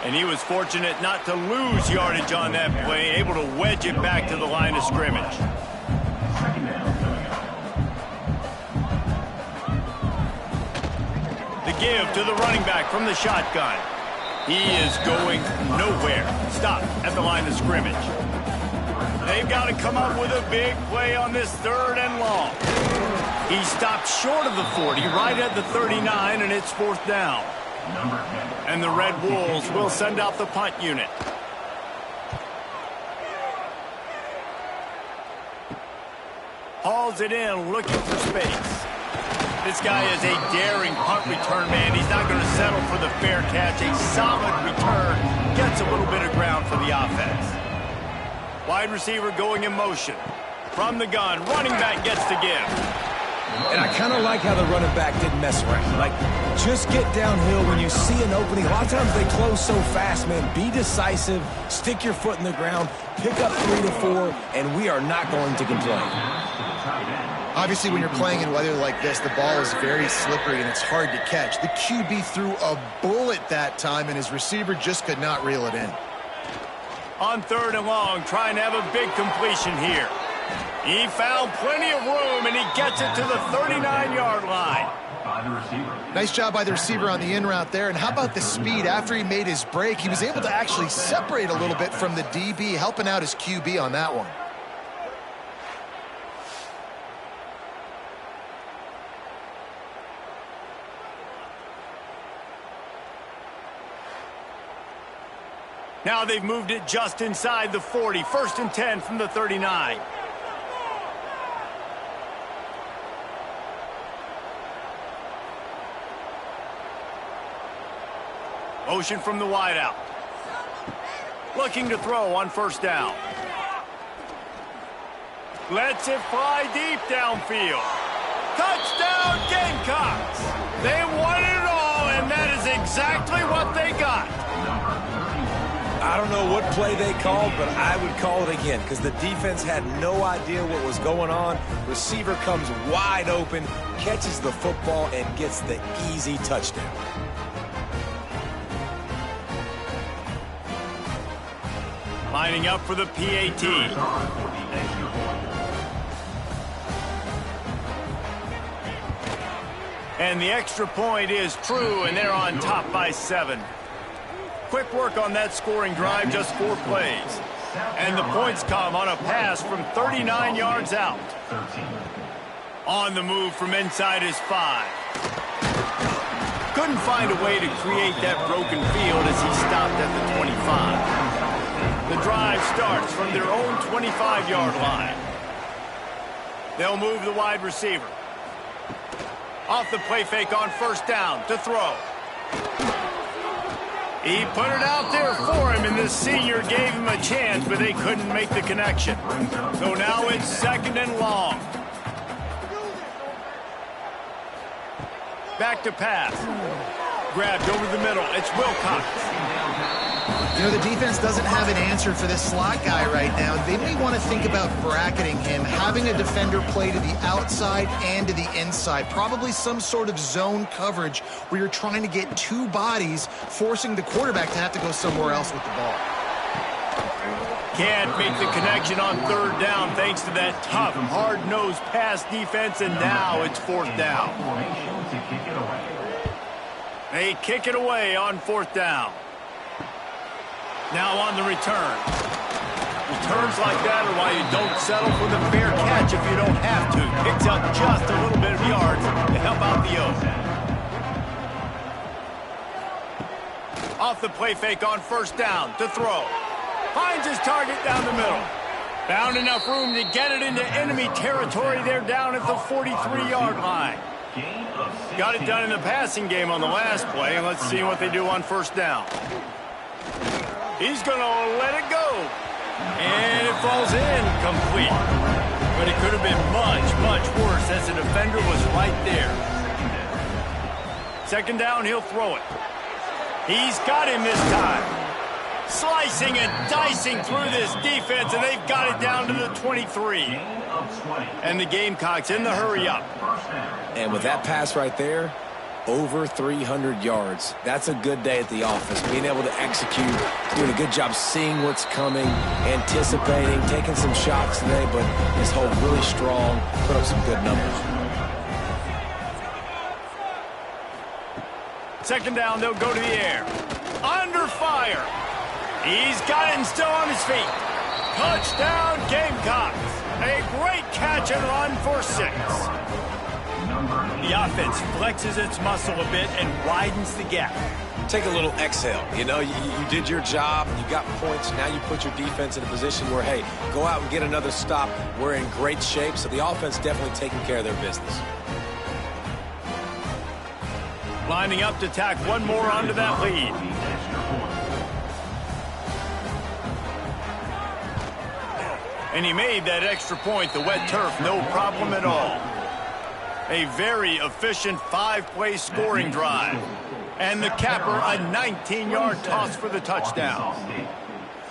And he was fortunate not to lose yardage on that play, able to wedge it back to the line of scrimmage. The give to the running back from the shotgun. He is going nowhere. Stop at the line of scrimmage. They've got to come up with a big play on this 3rd and long. He stopped short of the 40, right at the 39, and it's 4th down. And the Red Wolves will send out the punt unit. Hauls it in, looking for space. This guy is a daring punt return man. He's not going to settle for the fair catch. A solid return. Gets a little bit of ground for the offense. Wide receiver going in motion. From the gun, running back gets the give. And I kind of like how the running back didn't mess around. Like, just get downhill when you see an opening. A lot of times they close so fast, man. Be decisive, stick your foot in the ground, pick up 3 to 4, and we are not going to complain. Obviously, when you're playing in weather like this, the ball is very slippery and it's hard to catch. The QB threw a bullet that time, and his receiver just could not reel it in. On 3rd and long, trying to have a big completion here. He found plenty of room, and he gets it to the 39-yard line. Nice job by the receiver on the in route there. And how about the speed? After he made his break, he was able to actually separate a little bit from the DB, helping out his QB on that one. Now they've moved it just inside the 40. 1st and 10 from the 39. Motion from the wideout. Looking to throw on 1st down. Lets it fly deep downfield. Touchdown Gamecocks! They won it all, and that is exactly what they got. I don't know what play they called, but I would call it again because the defense had no idea what was going on. Receiver comes wide open, catches the football, and gets the easy touchdown. Lining up for the PAT. And the extra point is true, and they're on top by 7. Quick work on that scoring drive, just 4 plays. And the points come on a pass from 39 yards out. On the move from inside his 5. Couldn't find a way to create that broken field as he stopped at the 25. The drive starts from their own 25-yard line. They'll move the wide receiver. Off the play fake on 1st down to throw. He put it out there for him, and the senior gave him a chance, but they couldn't make the connection. So now it's 2nd and long. Back to pass. Grabbed over the middle. It's Wilcox. You know, the defense doesn't have an answer for this slot guy right now. They may want to think about bracketing him, having a defender play to the outside and to the inside. Probably some sort of zone coverage where you're trying to get two bodies, forcing the quarterback to have to go somewhere else with the ball. Can't make the connection on third down thanks to that tough, hard-nosed pass defense, and now it's fourth down. They kick it away on fourth down. Now on the return. Returns like that are why you don't settle for the fair catch if you don't have to. Picks up just a little bit of yards to help out the O's. Off the play fake on first down to throw. Finds his target down the middle. Found enough room to get it into enemy territory. They're down at the 43-yard line. Got it done in the passing game on the last play, and let's see what they do on first down. He's going to let it go. And it falls in complete. But it could have been much, much worse as the defender was right there. Second down, he'll throw it. He's got him this time. Slicing and dicing through this defense, and they've got it down to the 23. And the Gamecocks in the hurry-up. And with that pass right there, over 300 yards. That's a good day at the office. Being able to execute, doing a good job seeing what's coming, anticipating, taking some shots today, but his hold really strong, put up some good numbers. Second down, they'll go to the air. Under fire. He's got it and still on his feet. Touchdown, Gamecocks. A great catch and run for 6. The offense flexes its muscle a bit and widens the gap. Take a little exhale. You know, you did your job, you got points, now you put your defense in a position where, hey, go out and get another stop. We're in great shape, so the offense definitely taking care of their business. Lining up to tack one more onto that lead. And he made that extra point, the wet turf, no problem at all. A very efficient 5-play scoring drive. And the capper, a 19-yard toss for the touchdown.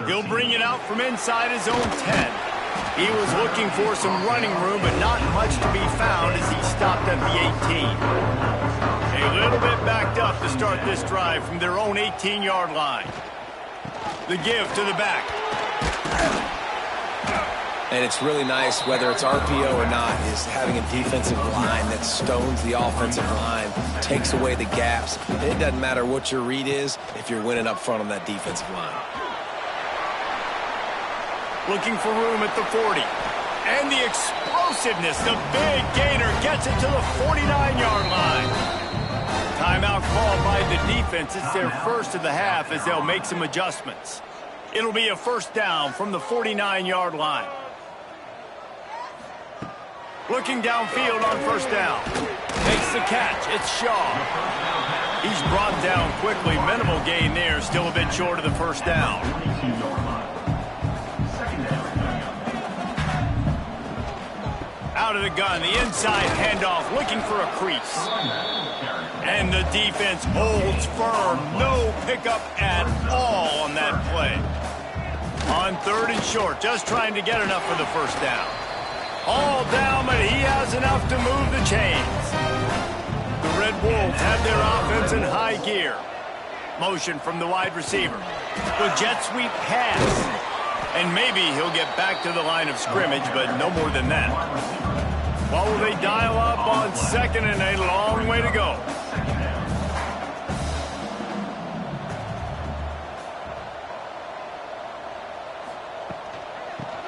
He'll bring it out from inside his own 10. He was looking for some running room, but not much to be found as he stopped at the 18. A little bit backed up to start this drive from their own 18-yard line. The give to the back. And it's really nice, whether it's RPO or not, is having a defensive line that stones the offensive line, takes away the gaps. It doesn't matter what your read is if you're winning up front on that defensive line. Looking for room at the 40. And the explosiveness, the big gainer gets it to the 49-yard line. Timeout called by the defense. It's their first of the half as they'll make some adjustments. It'll be a first down from the 49-yard line. Looking downfield on first down. Makes the catch. It's Shaw. He's brought down quickly. Minimal gain there. Still a bit short of the first down. Out of the gun. The inside handoff. Looking for a crease. And the defense holds firm. No pickup at all on that play. On third and short. Just trying to get enough for the first down. All down, but he has enough to move the chains. The Red Wolves have their offense in high gear. Motion from the wide receiver. The jet sweep pass. And maybe he'll get back to the line of scrimmage, but no more than that. What will they dial up on second and a long way to go?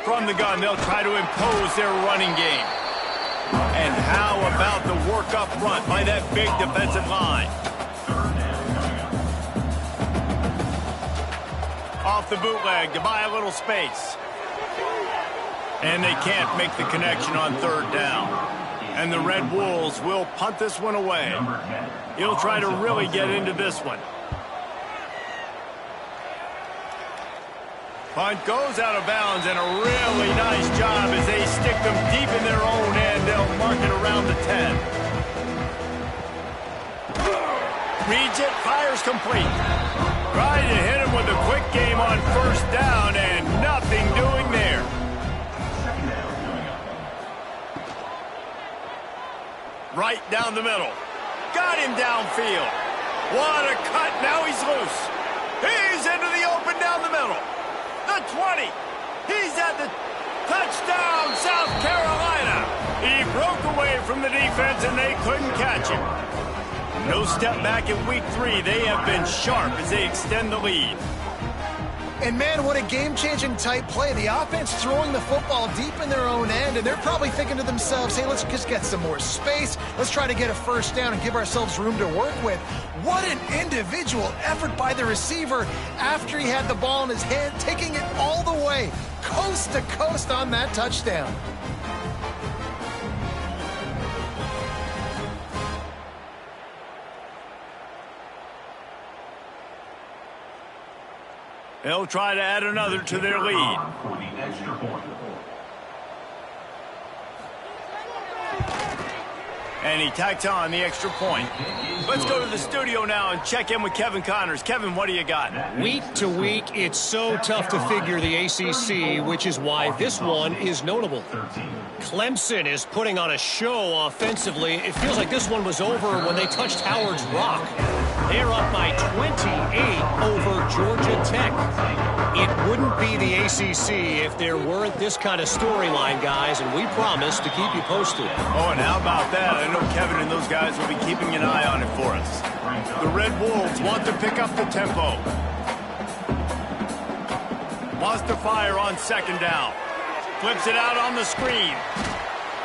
From the gun, they'll try to impose their running game. And how about the work up front by that big defensive line? Off the bootleg to buy a little space. And they can't make the connection on third down. And the Red Wolves will punt this one away. He'll try to really get into this one. Punt goes out of bounds, and a really nice job as they stick them deep in their own end. They'll mark it around the 10. Reads it, fires complete. Trying to hit him in with a quick game on first down and nothing doing there. Right down the middle. Got him downfield. What a cut. Now he's loose. He's into the open down the middle. The 20. He's at the touchdown, South Carolina. He broke away from the defense and they couldn't catch him. No step back in week 3. They have been sharp as they extend the lead. And, man, what a game-changing type play. The offense throwing the football deep in their own end, and they're probably thinking to themselves, hey, let's just get some more space. Let's try to get a first down and give ourselves room to work with. What an individual effort by the receiver after he had the ball in his hand, taking it all the way, coast to coast on that touchdown. They'll try to add another to their lead. And he tacks on the extra point. Let's go to the studio now and check in with Kevin Connors. Kevin, what do you got? Week to week, it's so tough to figure the ACC, which is why this one is notable. Clemson is putting on a show offensively. It feels like this one was over when they touched Howard's Rock. They're up by 28 over Georgia Tech. It wouldn't be the ACC if there weren't this kind of storyline, guys, and we promise to keep you posted. Oh, and how about that? I know Kevin and those guys will be keeping an eye on it for us. The Red Wolves want to pick up the tempo. Wants to fire on second down. Flips it out on the screen.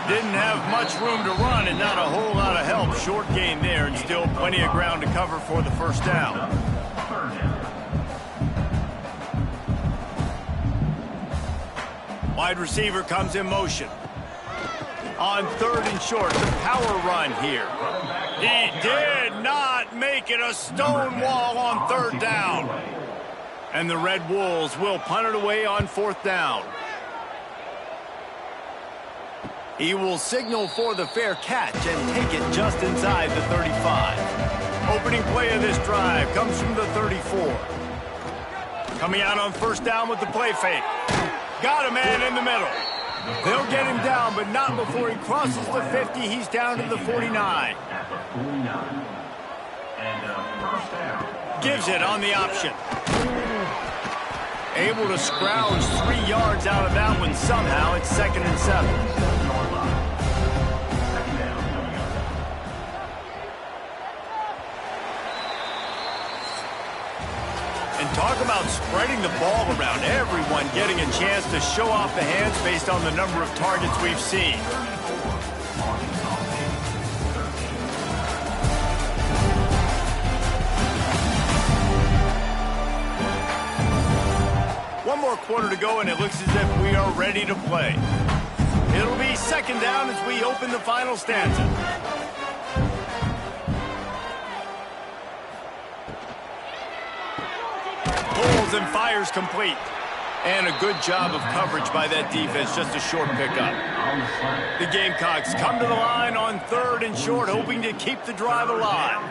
Didn't have much room to run and not a whole lot of help. Short gain there and still plenty of ground to cover for the first down. Wide receiver comes in motion. On third and short, the power run here. He did not make it a stone wall on third down. And the Red Wolves will punt it away on fourth down. He will signal for the fair catch and take it just inside the 35. Opening play of this drive comes from the 34. Coming out on first down with the play fake. Got a man in the middle. They'll get him down, but not before he crosses the 50. He's down to the 49. Gives it on the option. Able to scrounge 3 yards out of that one somehow. It's 2nd and 7. And talk about spreading the ball around. Everyone getting a chance to show off the hands based on the number of targets we've seen. One more quarter to go, and it looks as if we are ready to play. It'll be second down as we open the final stanza. Pulls and fires complete. And a good job of coverage by that defense, just a short pickup. The Gamecocks come to the line on third and short, hoping to keep the drive alive.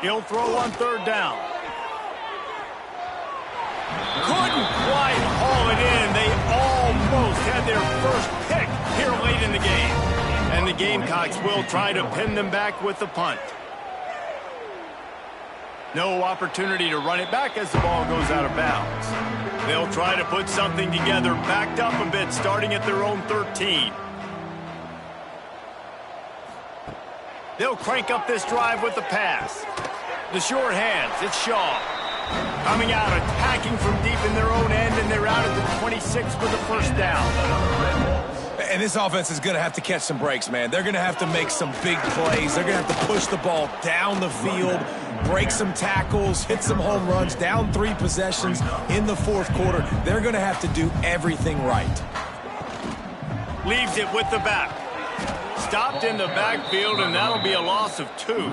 He'll throw on third down. Couldn't quite haul it in. They almost had their first pick here late in the game. And the Gamecocks will try to pin them back with the punt. No opportunity to run it back as the ball goes out of bounds. They'll try to put something together, backed up a bit, starting at their own 13. They'll crank up this drive with the pass. The short hands, it's Shaw. Coming out, attacking from deep in their own end, and they're out at the 26 for the first down. And this offense is going to have to catch some breaks, man. They're going to have to make some big plays. They're going to have to push the ball down the field, break some tackles, hit some home runs, down 3 possessions in the fourth quarter. They're going to have to do everything right. Leaves it with the back. Stopped in the backfield, and that'll be a loss of 2.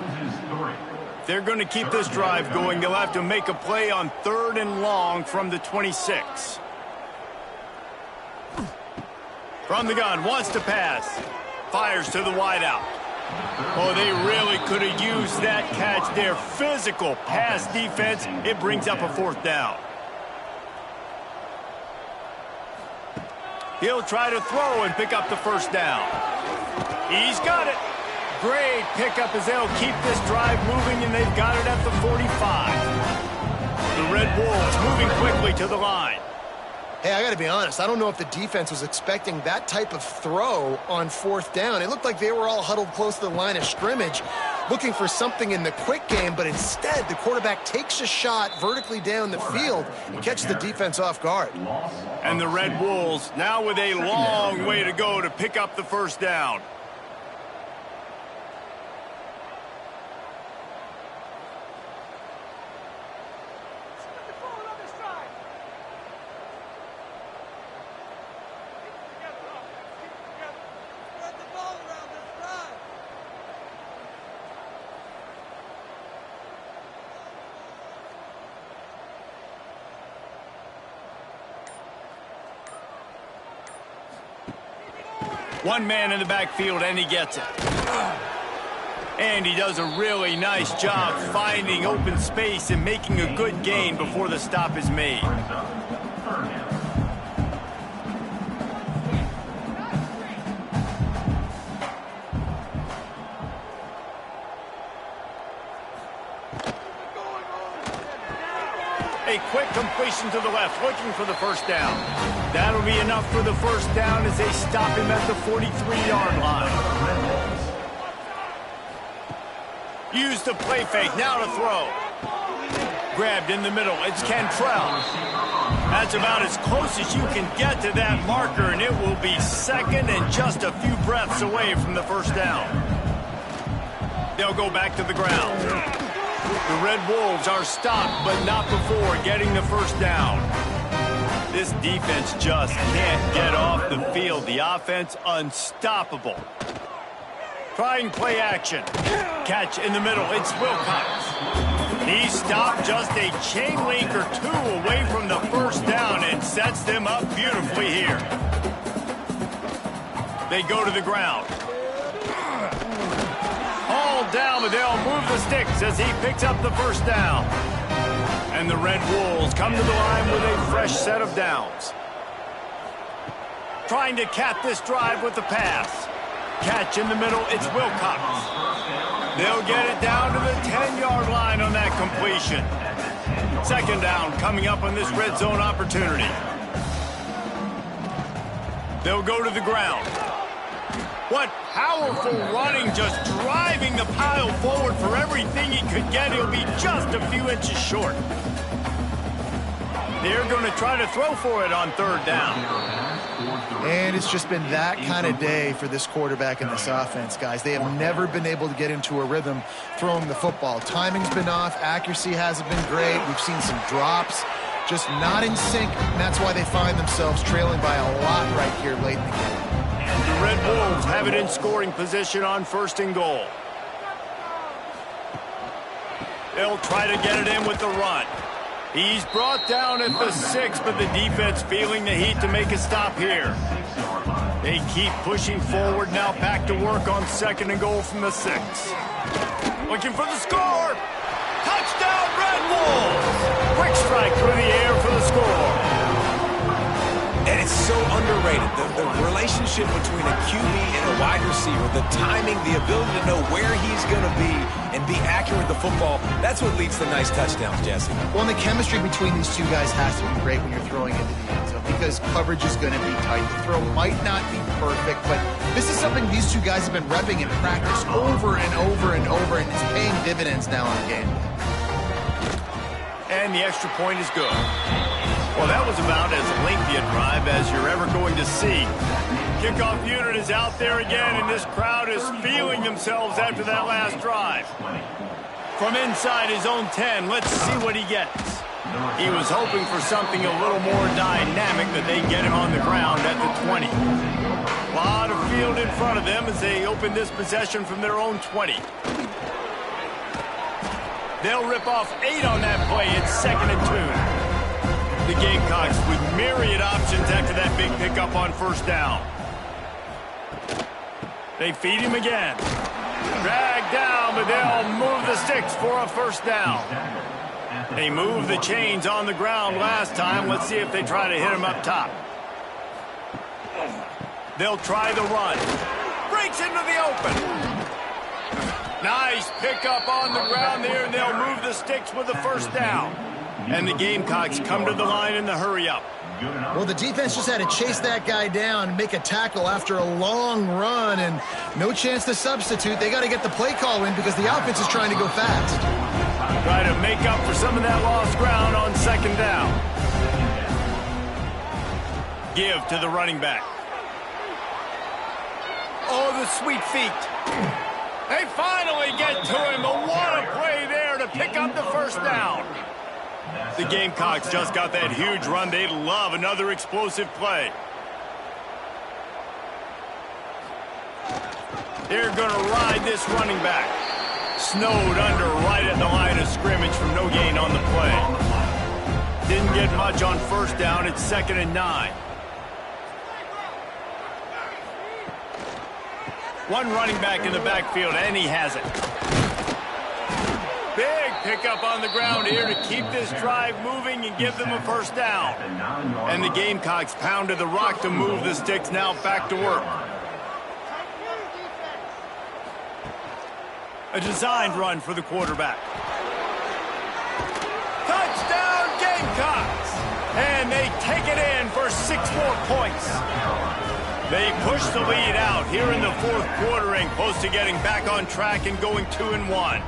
They're going to keep this drive going. They'll have to make a play on third and long from the 26. From the gun, wants to pass. Fires to the wideout. Oh, they really could have used that catch there. Physical pass defense. It brings up a 4th down. He'll try to throw and pick up the 1st down. He's got it. Great pickup as they'll keep this drive moving, and they've got it at the 45. The Red Wolves moving quickly to the line. Hey, I got to be honest. I don't know if the defense was expecting that type of throw on 4th down. It looked like they were all huddled close to the line of scrimmage, looking for something in the quick game, but instead the quarterback takes a shot vertically down the field and catches the defense off guard. And the Red Wolves now with a long way to go to pick up the 1st down. One man in the backfield, and he gets it. And he does a really nice job finding open space and making a good gain before the stop is made. A quick completion to the left, looking for the 1st down. That'll be enough for the 1st down as they stop him at the 43-yard line. Use the play fake, now to throw. Grabbed in the middle, it's Cantrell. That's about as close as you can get to that marker, and it will be 2nd and just a few breaths away from the 1st down. They'll go back to the ground. The Red Wolves are stopped, but not before getting the 1st down. This defense just can't get off the field. The offense unstoppable. Trying play action. Catch in the middle. It's Wilcox. He stopped just a chain link or 2 away from the 1st down and sets them up beautifully here. They go to the ground. All down, but they'll move the sticks as he picks up the 1st down. And the Red Wolves come to the line with a fresh set of downs. Trying to cap this drive with the pass. Catch in the middle, it's Wilcox. They'll get it down to the 10-yard line on that completion. 2nd down coming up on this red zone opportunity. They'll go to the ground. What powerful running, just driving the pile forward for everything he could get. He'll be just a few inches short. They're going to try to throw for it on 3rd down. And it's just been that kind of day for this quarterback and this offense, guys. They have never been able to get into a rhythm throwing the football. Timing's been off. Accuracy hasn't been great. We've seen some drops. Just not in sync, and that's why they find themselves trailing by a lot right here late in the game. The Red Wolves have it in scoring position on 1st and goal. They'll try to get it in with the run. He's brought down at the 6, but the defense feeling the heat to make a stop here. They keep pushing forward, now back to work on 2nd and goal from the 6. Looking for the score. Touchdown, Red Wolves! Quick strike through the air for the score. And it's so underrated, the relationship between a QB and a wide receiver, the timing, the ability to know where he's going to be and be accurate with the football, that's what leads to nice touchdowns, Jesse. Well, and the chemistry between these two guys has to be great when you're throwing into the end zone because coverage is going to be tight. The throw might not be perfect, but this is something these two guys have been repping in practice over and over and over, and it's paying dividends now on game. And the extra point is good. Well, that was about as lengthy a drive as you're ever going to see. Kickoff unit is out there again, and this crowd is feeling themselves after that last drive. From inside his own 10, let's see what he gets. He was hoping for something a little more dynamic, that they get him on the ground at the 20. A lot of field in front of them as they open this possession from their own 20. They'll rip off 8 on that play. It's 2nd and 2. The Gamecocks with myriad options after that big pickup on 1st down. They feed him again. Dragged down, but they'll move the sticks for a first down. They moved the chains on the ground last time. Let's see if they try to hit him up top. They'll try the run. Breaks into the open. Nice pickup on the ground there, and they'll move the sticks with the first down. And the Gamecocks come to the line in the hurry-up. Well, the defense just had to chase that guy down and make a tackle after a long run, and no chance to substitute. They got to get the play call in because the offense is trying to go fast. Try to make up for some of that lost ground on second down. Give to the running back. Oh, the sweet feet. They finally get to him, but what a play there to pick up the first down. The Gamecocks just got that huge run. They'd love another explosive play. They're going to ride this running back. Snowed under right at the line of scrimmage from no gain on the play. Didn't get much on first down. It's 2nd and 9. One running back in the backfield, and he has it. Big pickup on the ground here to keep this drive moving and give them a first down. And the Gamecocks pounded the rock to move the sticks, now back to work. A designed run for the quarterback. Touchdown Gamecocks! And they take it in for 6 more points. They push the lead out here in the 4th quarter and close to getting back on track and going 2-1.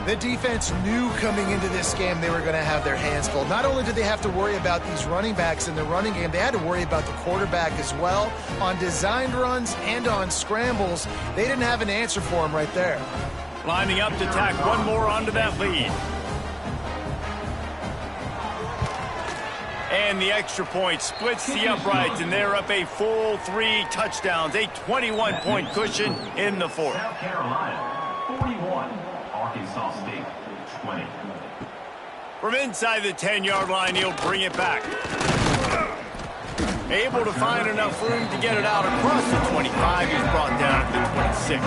The defense knew coming into this game they were going to have their hands full. Not only did they have to worry about these running backs in the running game, they had to worry about the quarterback as well. On designed runs and on scrambles, they didn't have an answer for him right there. Lining up to tack one more onto that lead. And the extra point splits the uprights, and they're up a full 3 touchdowns, a 21-point cushion in the 4th. South Carolina, 41. Arkansas State, 20. From inside the 10-yard line, he'll bring it back. Able to find enough room to get it out across the 25. He's brought down at the 26.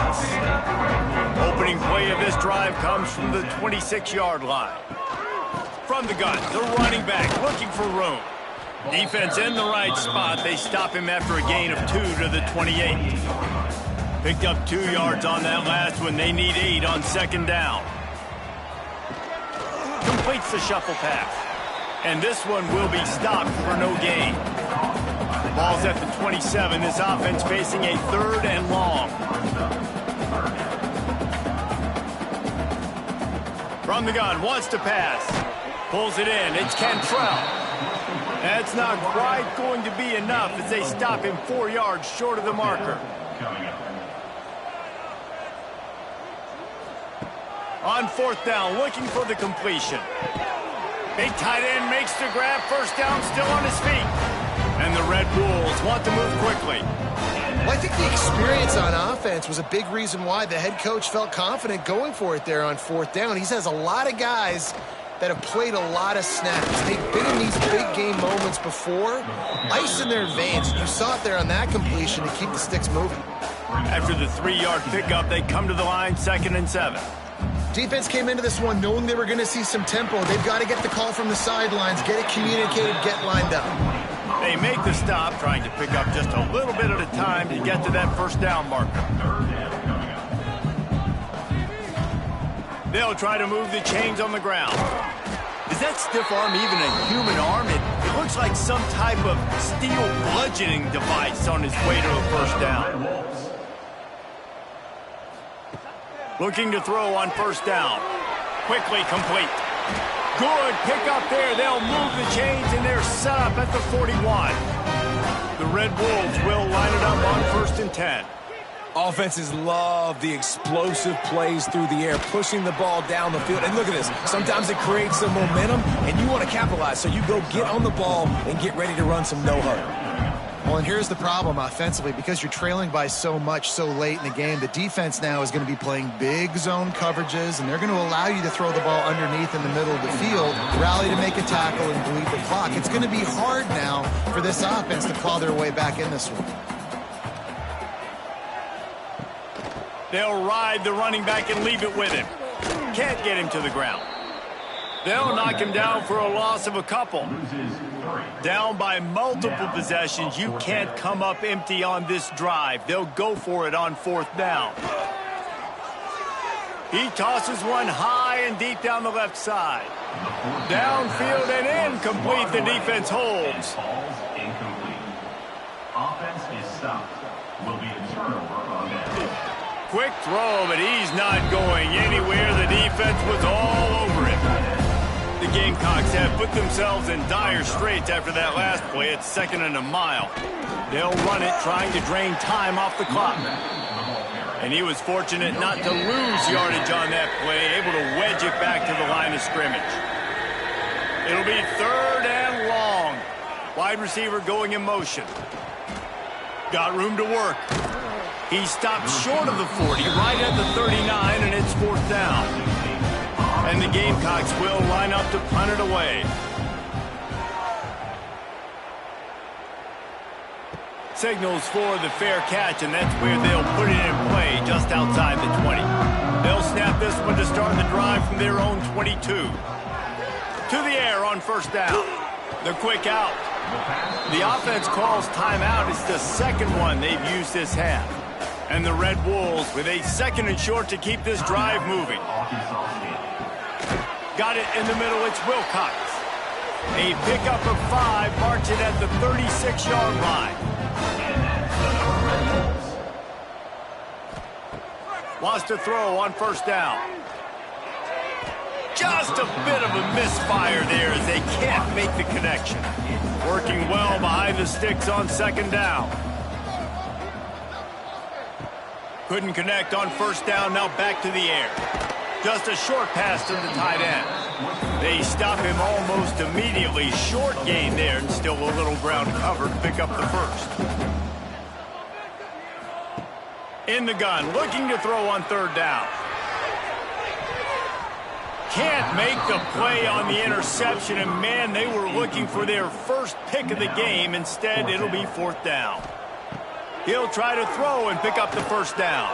Opening play of this drive comes from the 26-yard line. From the gun, the running back looking for room. Defense in the right spot. They stop him after a gain of 2 to the 28. Picked up 2 yards on that last one. They need 8 on second down. Completes the shuffle pass. And this one will be stopped for no gain. The ball's at the 27. This offense facing a 3rd and long. From the gun, wants to pass. Pulls it in. It's Cantrell. That's not quite going to be enough as they stop him 4 yards short of the marker. On 4th down, looking for the completion. Big tight end makes the grab. First down, still on his feet. And the Red Wolves want to move quickly. Well, I think the experience on offense was a big reason why the head coach felt confident going for it there on 4th down. He has a lot of guys that have played a lot of snaps. They've been in these big game moments before. Ice in their veins. You saw it there on that completion to keep the sticks moving. After the 3-yard pickup, they come to the line, 2nd and 7. Defense came into this one knowing they were going to see some tempo. They've got to get the call from the sidelines, get it communicated, get lined up. They make the stop, trying to pick up just a little bit at a time to get to that first down marker. They'll try to move the chains on the ground. Is that stiff arm even a human arm? It looks like some type of steel bludgeoning device on his way to a first down. Looking to throw on first down. Quickly complete. Good pickup there. They'll move the chains, and they're set up at the 41. The Red Wolves will line it up on 1st and 10. Offenses love the explosive plays through the air, pushing the ball down the field. And look at this. Sometimes it creates some momentum, and you want to capitalize. So you go get on the ball and get ready to run some no-huddle. Well, and here's the problem offensively. Because you're trailing by so much so late in the game, the defense now is going to be playing big zone coverages, and they're going to allow you to throw the ball underneath in the middle of the field, rally to make a tackle, and bleed the clock. It's going to be hard now for this offense to claw their way back in this one. They'll ride the running back and leave it with him. Can't get him to the ground. They'll knock him down for a loss of a couple. Down by multiple possessions, you can't come up empty on this drive. They'll go for it on 4th down. He tosses one high and deep down the left side. Downfield and incomplete. The defense holds. Incomplete. Offense is stopped. Will be a turnover on that. Quick throw, but he's not going anywhere. The defense was all over him. The Gamecocks have put themselves in dire straits after that last play. It's 2nd and a mile. They'll run it, trying to drain time off the clock. And he was fortunate not to lose yardage on that play, able to wedge it back to the line of scrimmage. It'll be 3rd and long. Wide receiver going in motion. Got room to work. He stopped short of the 40, right at the 39, and it's 4th down. And the Gamecocks will line up to punt it away. Signals for the fair catch, and that's where they'll put it in play, just outside the 20. They'll snap this one to start the drive from their own 22. To the air on 1st down. The quick out. The offense calls timeout. It's the 2nd one they've used this half. And the Red Wolves with a 2nd and short to keep this drive moving. Got it in the middle. It's Wilcox. A pickup of 5, marching at the 36-yard line. Wants to throw on 1st down. Just a bit of a misfire there as they can't make the connection. Working well behind the sticks on 2nd down. Couldn't connect on 1st down, now back to the air. Just a short pass to the tight end. They stop him almost immediately. Short gain there, and still a little ground cover to pick up the 1st. In the gun, looking to throw on 3rd down. Can't make the play on the interception, and man, they were looking for their first pick of the game. Instead, it'll be 4th down. He'll try to throw and pick up the 1st down.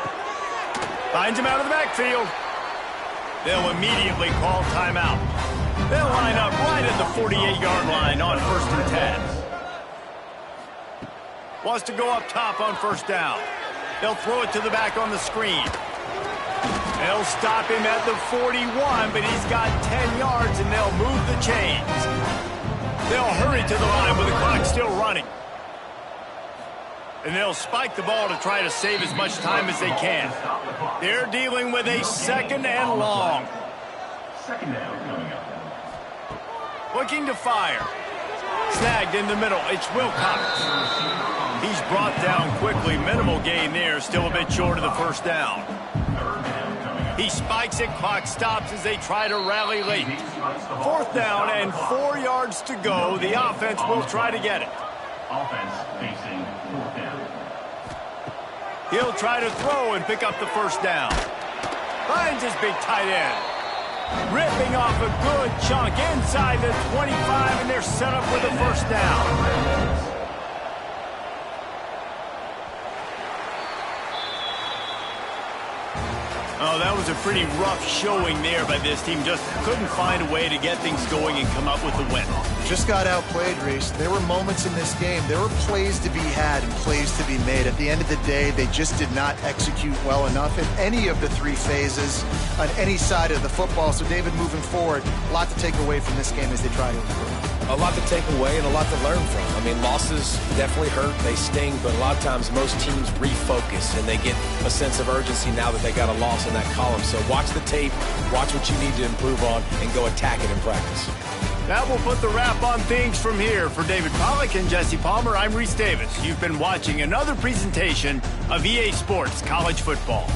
Finds him out of the backfield. They'll immediately call timeout. They'll line up right at the 48-yard line on 1st and 10. Wants to go up top on 1st down. They'll throw it to the back on the screen. They'll stop him at the 41, but he's got 10 yards, and they'll move the chains. They'll hurry to the line with the clock still running. And they'll spike the ball to try to save as much time as they can. They're dealing with a 2nd and long. 2nd down coming up. Looking to fire. Snagged in the middle. It's Wilcox. He's brought down quickly. Minimal gain there. Still a bit short of the 1st down. He spikes it. Clock stops as they try to rally late. 4th down and 4 yards to go. The offense will try to get it. Offense facing 4th down. He'll try to throw and pick up the 1st down. Finds his big tight end. Ripping off a good chunk inside the 25, and they're set up with a 1st down. Oh, that was a pretty rough showing there by this team. Just couldn't find a way to get things going and come up with a win. Just got outplayed, Reese. There were moments in this game. There were plays to be had and plays to be made. At the end of the day, they just did not execute well enough in any of the 3 phases on any side of the football. So, David, moving forward, a lot to take away from this game as they try to improve. A lot to take away and a lot to learn from. I mean, losses definitely hurt, they sting, but a lot of times most teams refocus and they get a sense of urgency now that they got a loss in that column. So watch the tape, watch what you need to improve on, and go attack it in practice. That will put the wrap on things from here. For David Pollack and Jesse Palmer, I'm Reese Davis. You've been watching another presentation of EA Sports College Football.